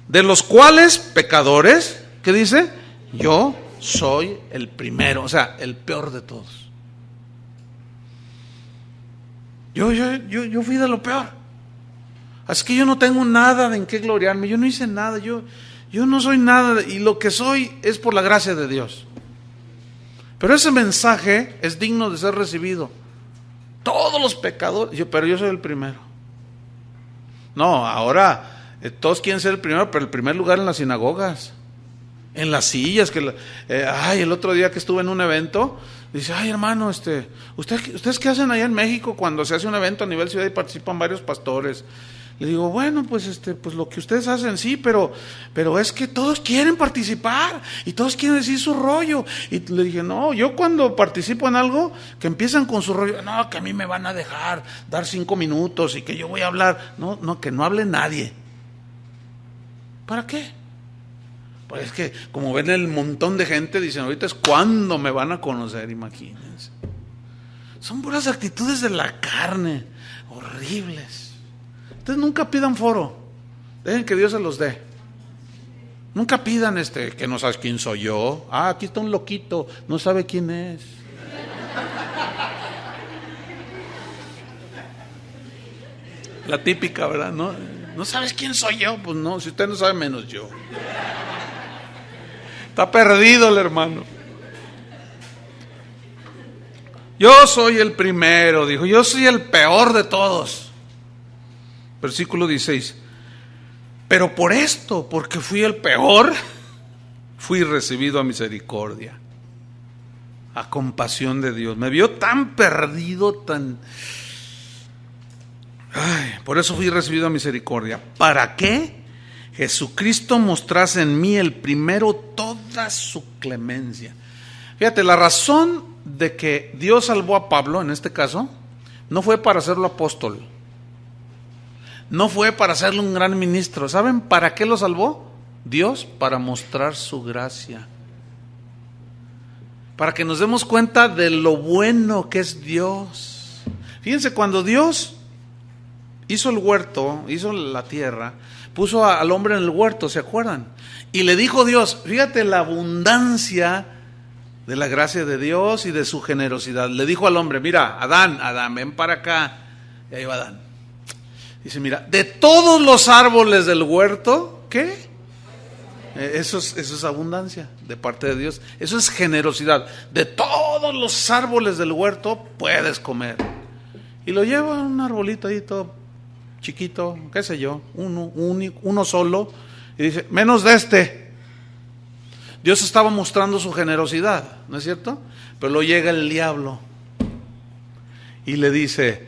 De los cuales pecadores, ¿qué dice? Yo soy el primero, o sea, el peor de todos. Yo fui de lo peor. Así que yo no tengo nada en qué gloriarme. Yo no hice nada. Yo no soy nada. Y lo que soy es por la gracia de Dios. Pero ese mensaje es digno de ser recibido. Todos los pecadores. Pero yo soy el primero. No, ahora todos quieren ser el primero, pero el primer lugar en las sinagogas. En las sillas. El otro día que estuve en un evento. Dice, ay hermano, ¿ustedes qué hacen allá en México cuando se hace un evento a nivel ciudad y participan varios pastores? Le digo, bueno, pues lo que ustedes hacen sí, pero es que todos quieren participar y todos quieren decir su rollo. Y le dije, no, yo cuando participo en algo, que empiezan con su rollo, no, que a mí me van a dejar dar 5 minutos y que yo voy a hablar. No, que no hable nadie. ¿Para qué? Pues es que como ven el montón de gente, dicen, ahorita es cuando me van a conocer, imagínense. Son puras actitudes de la carne, horribles. Entonces nunca pidan foro, dejen que Dios se los dé. Nunca pidan que no sabes quién soy yo. Aquí está un loquito, no sabe quién es. La típica, ¿verdad? No sabes quién soy yo, pues no, si usted no sabe menos yo. Está perdido el hermano. Yo soy el primero, dijo, yo soy el peor de todos. Versículo 16. Pero por esto, porque fui el peor, fui recibido a misericordia, a compasión de Dios. Me vio tan perdido, por eso fui recibido a misericordia. ¿Para qué? Jesucristo mostrase en mí el primero toda su clemencia. Fíjate, la razón de que Dios salvó a Pablo, en este caso, no fue para hacerlo apóstol. No fue para hacerle un gran ministro. ¿Saben para qué lo salvó? Dios, para mostrar su gracia. Para que nos demos cuenta de lo bueno que es Dios. Fíjense, cuando Dios hizo el huerto, hizo la tierra, puso al hombre en el huerto, ¿se acuerdan? Y le dijo Dios, fíjate la abundancia de la gracia de Dios y de su generosidad. Le dijo al hombre, mira, Adán, ven para acá. Y ahí va Adán. Dice, mira, de todos los árboles del huerto, ¿qué? Eso es abundancia de parte de Dios. Eso es generosidad. De todos los árboles del huerto puedes comer. Y lo lleva a un arbolito ahí todo chiquito, qué sé yo, uno solo. Y dice, menos de este. Dios estaba mostrando su generosidad, ¿no es cierto? Pero luego llega el diablo y le dice,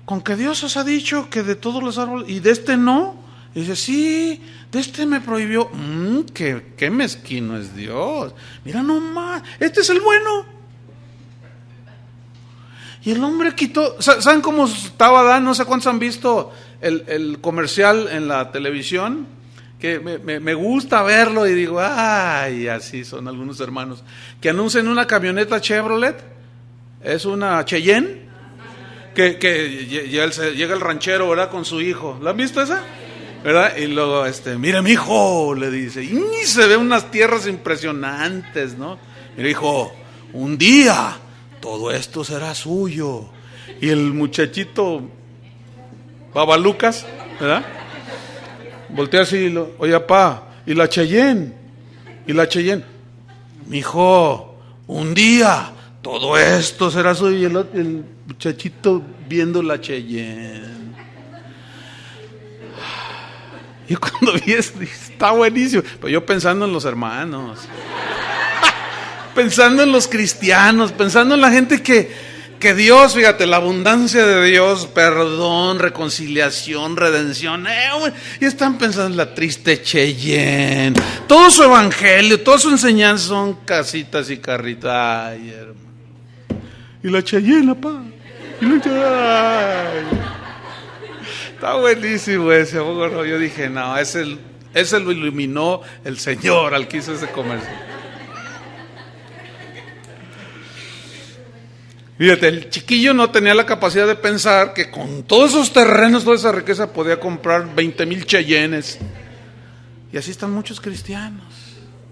¿con que Dios os ha dicho que de todos los árboles y de este no? Y dice, sí, de este me prohibió. Qué mezquino es Dios. Mira nomás, este es el bueno. Y el hombre quitó. ¿Saben cómo estaba Adán? No sé cuántos han visto el comercial en la televisión, que me gusta verlo y digo, ay, así son algunos hermanos, que anuncian una camioneta Chevrolet, es una Cheyenne, que llega el ranchero, ¿verdad? Con su hijo. ¿La han visto esa? ¿Verdad? Y luego, mira mi hijo, le dice, y se ve unas tierras impresionantes, ¿no? Mira hijo, un día todo esto será suyo. Y el muchachito Babalucas, ¿verdad? Voltea así, oye papá, y la Cheyenne, mi hijo, un día todo esto será suyo. Y el muchachito viendo la Cheyenne. Y cuando vi esto, dije, está buenísimo. Pero yo pensando en los hermanos, pensando en los cristianos, pensando en la gente que Dios, fíjate, la abundancia de Dios, perdón, reconciliación, redención, y están pensando en la triste Cheyenne. Todo su evangelio, toda su enseñanza son casitas y carritas. Ay, hermano. Y la Cheyenne, papá. Está buenísimo ese, ¿no? Yo dije, no, ese lo iluminó el Señor al que hizo ese comercio. Fíjate, el chiquillo no tenía la capacidad de pensar que con todos esos terrenos, toda esa riqueza, podía comprar 20,000 Cheyennes. Y así están muchos cristianos,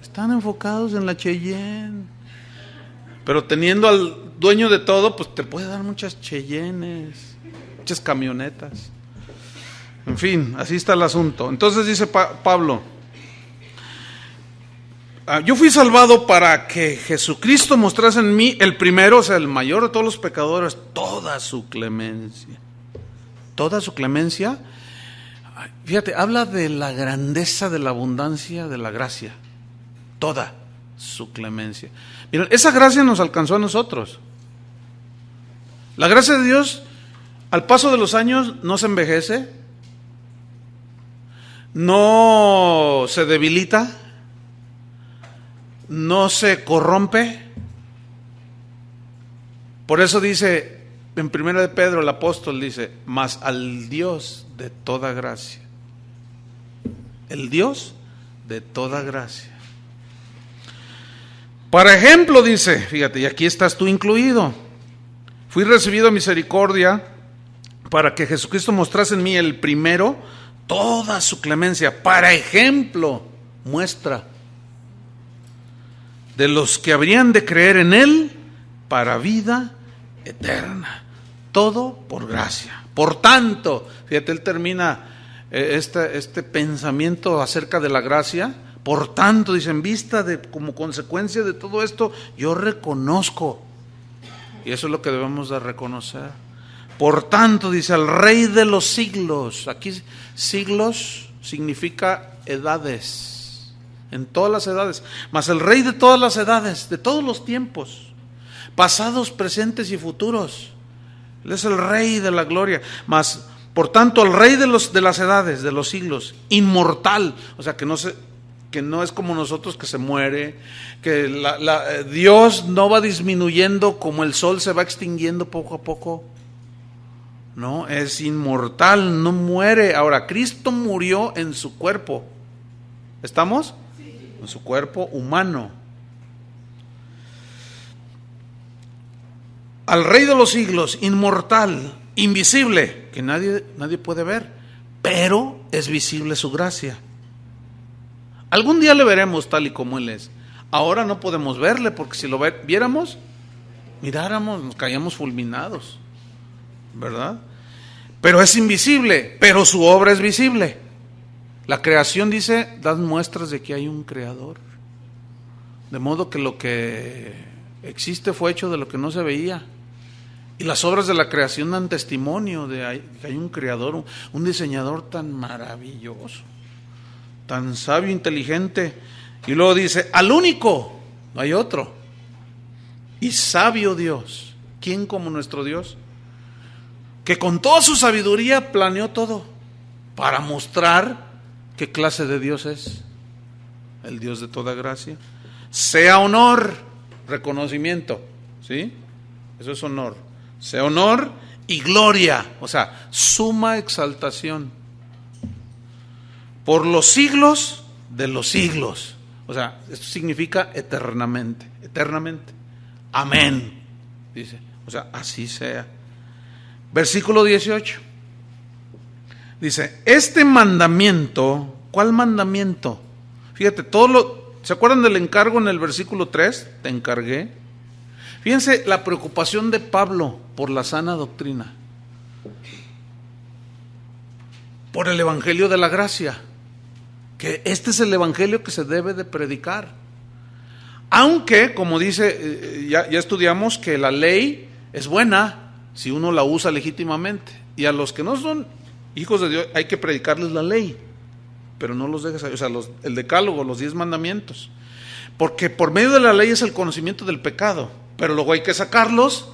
están enfocados en la Cheyenne. Pero teniendo al dueño de todo, pues te puede dar muchas Cheyennes, muchas camionetas. En fin, así está el asunto. Entonces dice Pablo, yo fui salvado para que Jesucristo mostrase en mí, el primero, o sea, el mayor de todos los pecadores, toda su clemencia. Toda su clemencia. Fíjate, habla de la grandeza, de la abundancia, de la gracia. Toda su clemencia. Miren, esa gracia nos alcanzó a nosotros. La gracia de Dios, al paso de los años, no se envejece, no se debilita, no se corrompe. Por eso dice en 1 de Pedro el apóstol, dice, mas al Dios de toda gracia, el Dios de toda gracia. Para ejemplo, dice, fíjate, y aquí estás tú incluido, fui recibido misericordia para que Jesucristo mostrase en mí el primero toda su clemencia, para ejemplo, muestra de los que habrían de creer en Él para vida eterna. Todo por gracia. Por tanto, fíjate, él termina este pensamiento acerca de la gracia. Por tanto, dice, en vista de, como consecuencia de todo esto, yo reconozco, y eso es lo que debemos de reconocer. Por tanto, dice, al Rey de los siglos. Aquí siglos significa edades, en todas las edades, mas el Rey de todas las edades, de todos los tiempos, pasados, presentes y futuros. Él es el Rey de la gloria. Mas, por tanto, al Rey de las edades, de los siglos, inmortal, o sea, que no es como nosotros, que se muere, que Dios no va disminuyendo como el sol se va extinguiendo poco a poco. No, es inmortal, no muere. Ahora, Cristo murió en su cuerpo. ¿Estamos? Sí. En su cuerpo humano. Al Rey de los siglos, inmortal, invisible, que nadie puede ver, pero es visible su gracia. Algún día le veremos tal y como Él es. Ahora no podemos verle, porque si lo viéramos, miráramos, nos caíamos fulminados, ¿verdad? Pero es invisible, pero su obra es visible. La creación dice, dan muestras de que hay un creador. De modo que lo que existe fue hecho de lo que no se veía. Y las obras de la creación dan testimonio de que hay un creador, un diseñador tan maravilloso, tan sabio, inteligente. Y luego dice, al único, no hay otro, y sabio Dios. ¿Quién como nuestro Dios? Que con toda su sabiduría planeó todo para mostrar qué clase de Dios es. El Dios de toda gracia. Sea honor, reconocimiento, ¿sí? Eso es honor. Sea honor y gloria, o sea, suma exaltación. Por los siglos de los siglos. O sea, esto significa eternamente, eternamente. Amén, dice. O sea, así sea. Versículo 18. Dice, este mandamiento, ¿cuál mandamiento? Fíjate, ¿se acuerdan del encargo en el versículo 3? Te encargué. Fíjense la preocupación de Pablo por la sana doctrina, por el evangelio de la gracia, que este es el evangelio que se debe de predicar. Aunque, como dice, ya estudiamos que la ley es buena si uno la usa legítimamente, y a los que no son hijos de Dios hay que predicarles la ley, pero no los dejes, o sea, el decálogo, los 10 mandamientos, porque por medio de la ley es el conocimiento del pecado, pero luego hay que sacarlos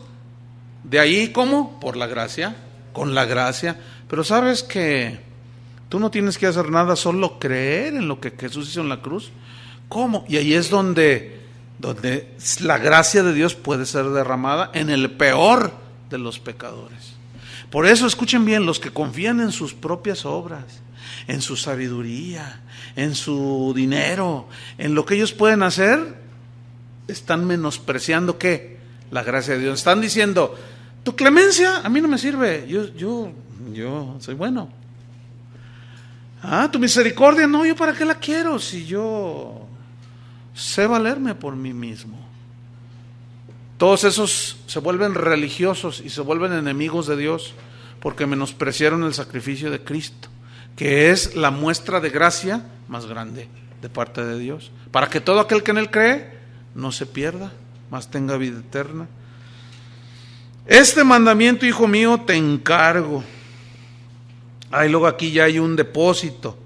de ahí. ¿Cómo? Por la gracia, con la gracia. Pero sabes que tú no tienes que hacer nada, solo creer en lo que Jesús hizo en la cruz. ¿Cómo? Y ahí es donde la gracia de Dios puede ser derramada en el peor de los pecadores. Por eso, escuchen bien, los que confían en sus propias obras, en su sabiduría, en su dinero, en lo que ellos pueden hacer, están menospreciando ¿qué? La gracia de Dios. Están diciendo, tu clemencia a mí no me sirve, yo soy bueno. Tu misericordia, no, yo para qué la quiero si yo sé valerme por mí mismo. Todos esos se vuelven religiosos y se vuelven enemigos de Dios porque menospreciaron el sacrificio de Cristo, que es la muestra de gracia más grande de parte de Dios, para que todo aquel que en Él cree no se pierda, mas tenga vida eterna. Este mandamiento, hijo mío, te encargo. Y luego aquí ya hay un depósito.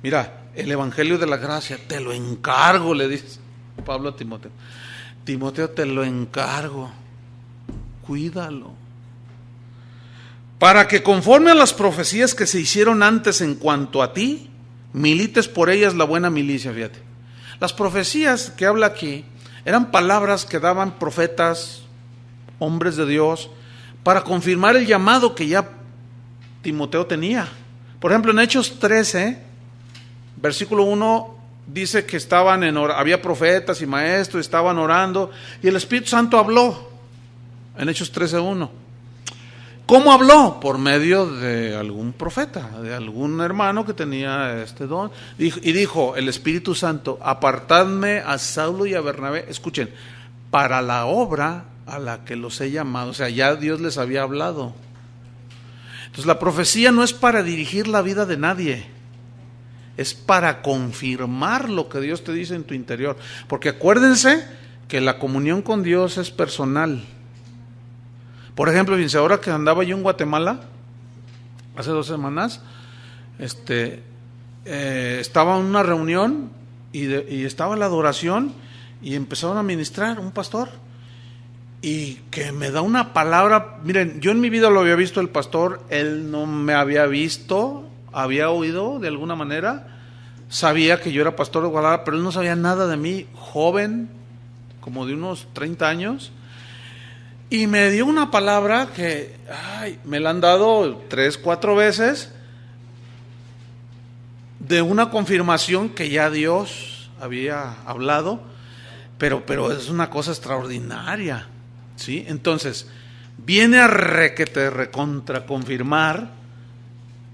Mira, el evangelio de la gracia, te lo encargo, le dice Pablo a Timoteo. Timoteo, te lo encargo, cuídalo, para que conforme a las profecías que se hicieron antes en cuanto a ti, milites por ellas la buena milicia. Fíjate, las profecías que habla aquí eran palabras que daban profetas, hombres de Dios, para confirmar el llamado que ya Timoteo tenía. Por ejemplo, en Hechos 13, versículo 1, dice que había profetas y maestros, estaban orando, y el Espíritu Santo habló, en Hechos 13:1. ¿Cómo habló? Por medio de algún profeta, de algún hermano que tenía este don. Y dijo el Espíritu Santo, apartadme a Saulo y a Bernabé, escuchen, para la obra a la que los he llamado. O sea, ya Dios les había hablado. Entonces la profecía no es para dirigir la vida de nadie, es para confirmar lo que Dios te dice en tu interior. Porque acuérdense que la comunión con Dios es personal. Por ejemplo, fíjense, ahora que andaba yo en Guatemala, hace 2 semanas, estaba en una reunión y estaba la adoración y empezaron a ministrar un pastor y que me da una palabra. Miren, yo en mi vida lo había visto el pastor, él no me había visto, había oído de alguna manera, sabía que yo era pastor de Guadalajara, pero él no sabía nada de mí, joven, como de unos 30 años. Y me dio una palabra que me la han dado 3, 4 veces, de una confirmación que ya Dios había hablado, pero es una cosa extraordinaria, ¿sí? Entonces, viene a recontra confirmar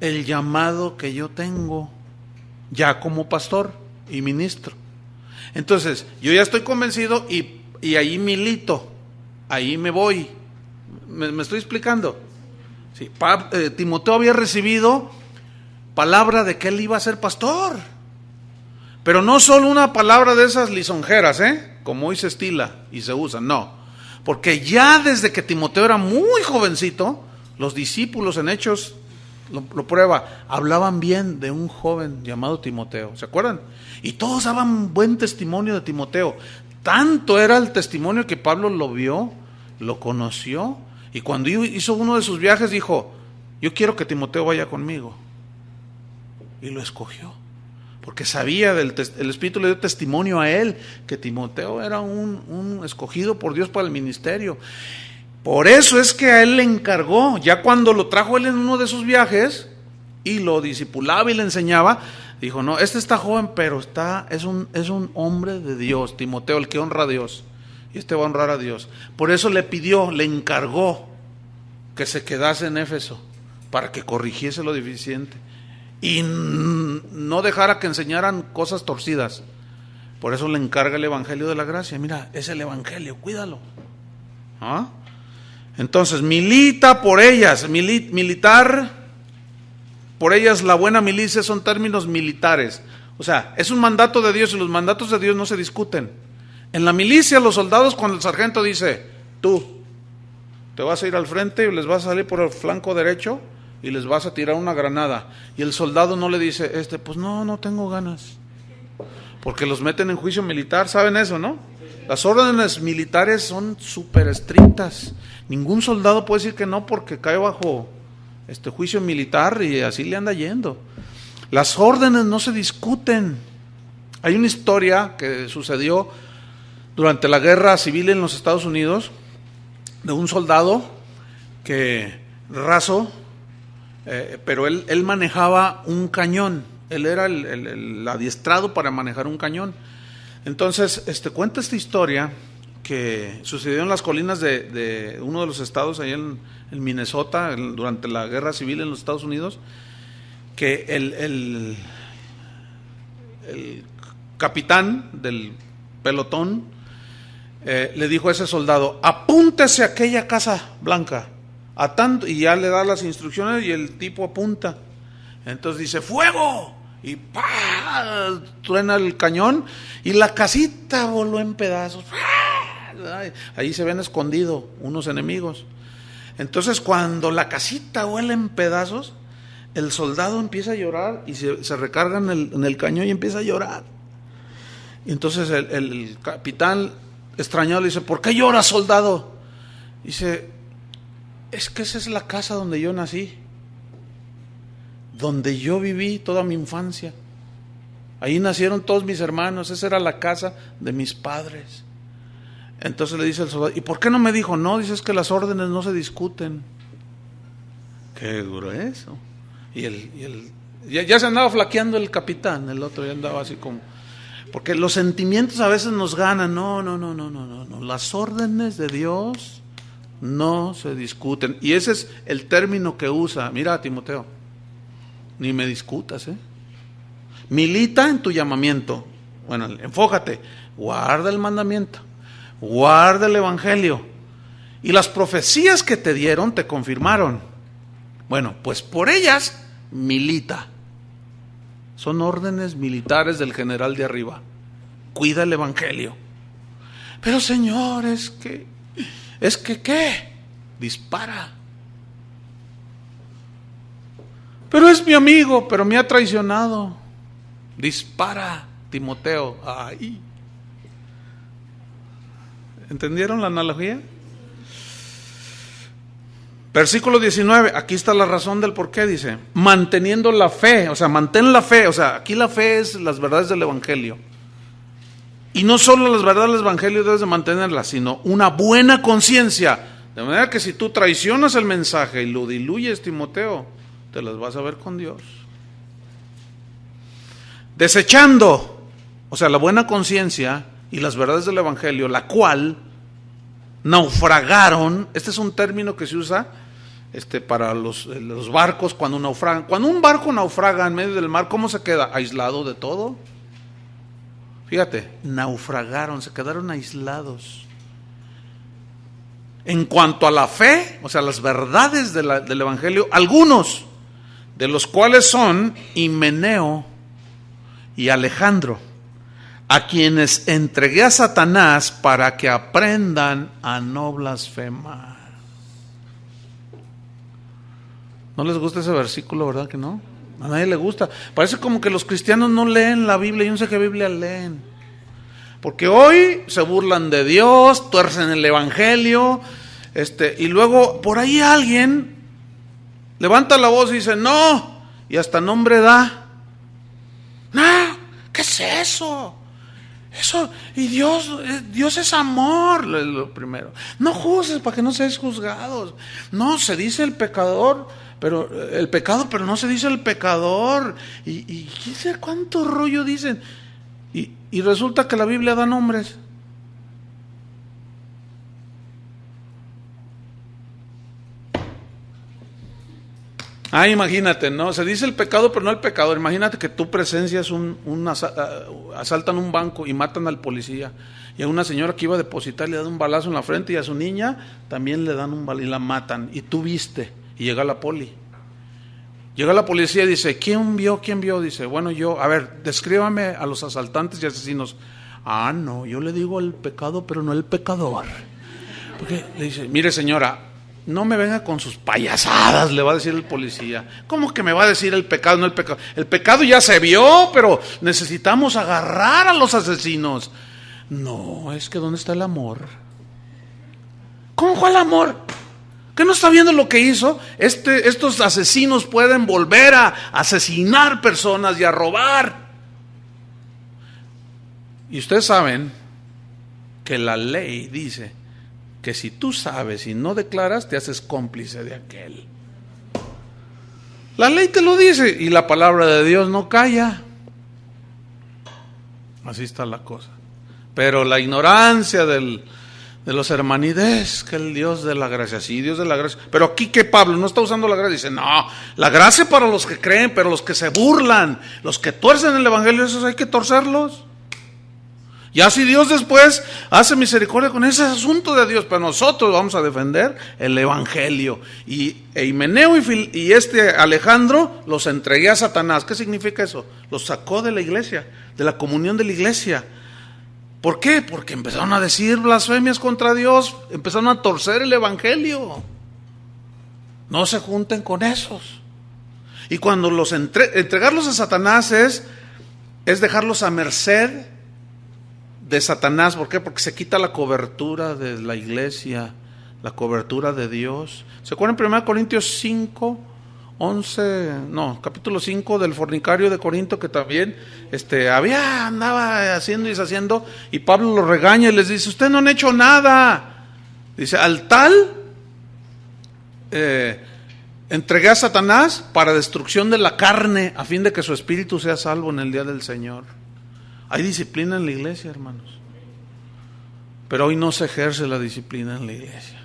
el llamado que yo tengo ya como pastor y ministro. Entonces, yo ya estoy convencido y ahí milito, ahí me voy. ¿Me estoy explicando? Sí, Timoteo había recibido palabra de que él iba a ser pastor, pero no solo una palabra de esas lisonjeras, como hoy se estila y se usa, no, porque ya desde que Timoteo era muy jovencito, los discípulos en Hechos lo prueba, hablaban bien de un joven llamado Timoteo, ¿se acuerdan? Y todos daban buen testimonio de Timoteo. Tanto era el testimonio que Pablo lo vio, lo conoció, y cuando hizo uno de sus viajes dijo, yo quiero que Timoteo vaya conmigo. Y lo escogió, porque sabía, el Espíritu le dio testimonio a él, que Timoteo era un escogido por Dios para el ministerio. Por eso es que a él le encargó, ya cuando lo trajo él en uno de sus viajes, y lo discipulaba y le enseñaba, dijo, no, este está joven, pero es un hombre de Dios, Timoteo, el que honra a Dios, y este va a honrar a Dios. Por eso le encargó que se quedase en Éfeso, para que corrigiese lo deficiente, y no dejara que enseñaran cosas torcidas. Por eso le encarga el Evangelio de la Gracia. Mira, es el Evangelio, cuídalo. Entonces, milita por ellas. Militar por ellas, la buena milicia, son términos militares. O sea, es un mandato de Dios y los mandatos de Dios no se discuten. En la milicia, los soldados, cuando el sargento dice, tú te vas a ir al frente y les vas a salir por el flanco derecho y les vas a tirar una granada, y el soldado no le dice, pues no tengo ganas, porque los meten en juicio militar. ¿Saben eso, no? Las órdenes militares son súper estrictas. Ningún soldado puede decir que no, porque cae bajo juicio militar, y así le anda yendo. Las órdenes no se discuten. Hay una historia que sucedió durante la guerra civil en los Estados Unidos, de un soldado que raso, pero él manejaba un cañón. Él era el adiestrado para manejar un cañón. Entonces, cuenta esta historia que sucedió en las colinas de uno de los estados, ahí en Minnesota, durante la guerra civil en los Estados Unidos, que el capitán del pelotón le dijo a ese soldado, apúntese a aquella casa blanca, y ya le da las instrucciones y el tipo apunta. Entonces dice, ¡fuego! Y ¡pah! Truena el cañón y la casita voló en pedazos. Ahí se ven escondidos unos enemigos. Entonces, cuando la casita huele en pedazos, el soldado empieza a llorar y se recarga en el cañón y empieza a llorar. Y entonces el capitán, extrañado, le dice, ¿por qué lloras, soldado? Dice, es que esa es la casa donde yo nací, donde yo viví toda mi infancia. Ahí nacieron todos mis hermanos, esa era la casa de mis padres. Entonces le dice el soldado, ¿y por qué no me dijo? No, dice, es que las órdenes no se discuten. Qué grueso. Ya se andaba flaqueando el capitán, el otro ya andaba así como, porque los sentimientos a veces nos ganan. No, las órdenes de Dios no se discuten. Y ese es el término que usa. Mira, Timoteo, ni me discutas, milita en tu llamamiento. Bueno, enfócate, guarda el mandamiento, guarda el evangelio, y las profecías que te dieron te confirmaron. Bueno, pues por ellas milita. Son órdenes militares del general de arriba. Cuida el evangelio. Pero Señor, es que ¿qué? Dispara. Pero es mi amigo, pero me ha traicionado. Dispara, Timoteo. Ay. ¿Entendieron la analogía? Versículo 19, aquí está la razón del por qué, dice, manteniendo la fe, o sea, mantén la fe, o sea, aquí la fe es las verdades del evangelio. Y no solo las verdades del evangelio debes de mantenerlas, sino una buena conciencia De manera que si tú traicionas el mensaje y lo diluyes, Timoteo, te las vas a ver con Dios. Desechando, o sea, la buena conciencia y las verdades del Evangelio, la cual naufragaron. Este es un término que se usa para los barcos cuando naufragan. Cuando un barco naufraga en medio del mar, ¿cómo se queda? Aislado de todo. Fíjate, naufragaron, se quedaron aislados. En cuanto a la fe, o sea, las verdades del Evangelio, algunos de los cuales son Himeneo y Alejandro, a quienes entregué a Satanás para que aprendan a no blasfemar. ¿No les gusta ese versículo, verdad que no? A nadie le gusta. Parece como que los cristianos no leen la Biblia. Yo no sé qué Biblia leen. Porque hoy se burlan de Dios, tuercen el Evangelio, y luego por ahí alguien levanta la voz y dice, no, y hasta nombre da. No, ¿qué es eso? Eso, y Dios es amor, lo primero. No juzgues para que no seas juzgados. No, se dice el pecado, pero no se dice el pecador. Y quién sabe cuánto rollo dicen. Y resulta que la Biblia da nombres. Imagínate, ¿no? Se dice el pecado, pero no el pecador. Imagínate que tú presencias asaltan un banco y matan al policía. Y a una señora que iba a depositar le dan un balazo en la frente, y a su niña también le dan un balazo y la matan. Y tú viste, y llega la poli. Llega la policía y dice, ¿quién vio? Dice, bueno, yo, a ver, descríbame a los asaltantes y asesinos. No, yo le digo el pecado, pero no el pecador. Porque le dice, mire señora, no me venga con sus payasadas, le va a decir el policía. ¿Cómo que me va a decir el pecado, no el pecado? El pecado ya se vio, pero necesitamos agarrar a los asesinos. No, es que ¿dónde está el amor? ¿Cómo cuál amor? ¿Qué no está viendo lo que hizo? Estos asesinos pueden volver a asesinar personas y a robar. Y ustedes saben que la ley dice que si tú sabes y no declaras, te haces cómplice de aquel. La ley te lo dice y la palabra de Dios no calla. Así está la cosa. Pero la ignorancia de los hermanides, que el Dios de la gracia, sí, Dios de la gracia. Pero aquí que Pablo no está usando la gracia, dice, no, la gracia para los que creen, pero los que se burlan, los que tuercen el Evangelio, esos hay que torcerlos. Ya si Dios después hace misericordia con ese asunto de Dios, pero nosotros vamos a defender el Evangelio. Y Himeneo y Alejandro los entregué a Satanás. ¿Qué significa eso? Los sacó de la iglesia, de la comunión de la iglesia. ¿Por qué? Porque empezaron a decir blasfemias contra Dios, empezaron a torcer el Evangelio. No se junten con esos. Y cuando entregarlos a Satanás es dejarlos a merced de Satanás. ¿Por qué? Porque se quita la cobertura de la iglesia, la cobertura de Dios. ¿Se acuerdan en 1 Corintios 5? Capítulo 5 del fornicario de Corinto, que también andaba haciendo y deshaciendo, y Pablo lo regaña y les dice, ustedes no han hecho nada. Dice, al tal entregué a Satanás para destrucción de la carne, a fin de que su espíritu sea salvo en el día del Señor. Hay disciplina en la iglesia, hermanos, pero hoy no se ejerce la disciplina en la iglesia.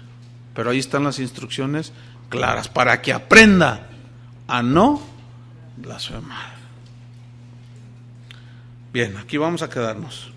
Pero ahí están las instrucciones claras para que aprenda a no blasfemar. Bien, aquí vamos a quedarnos.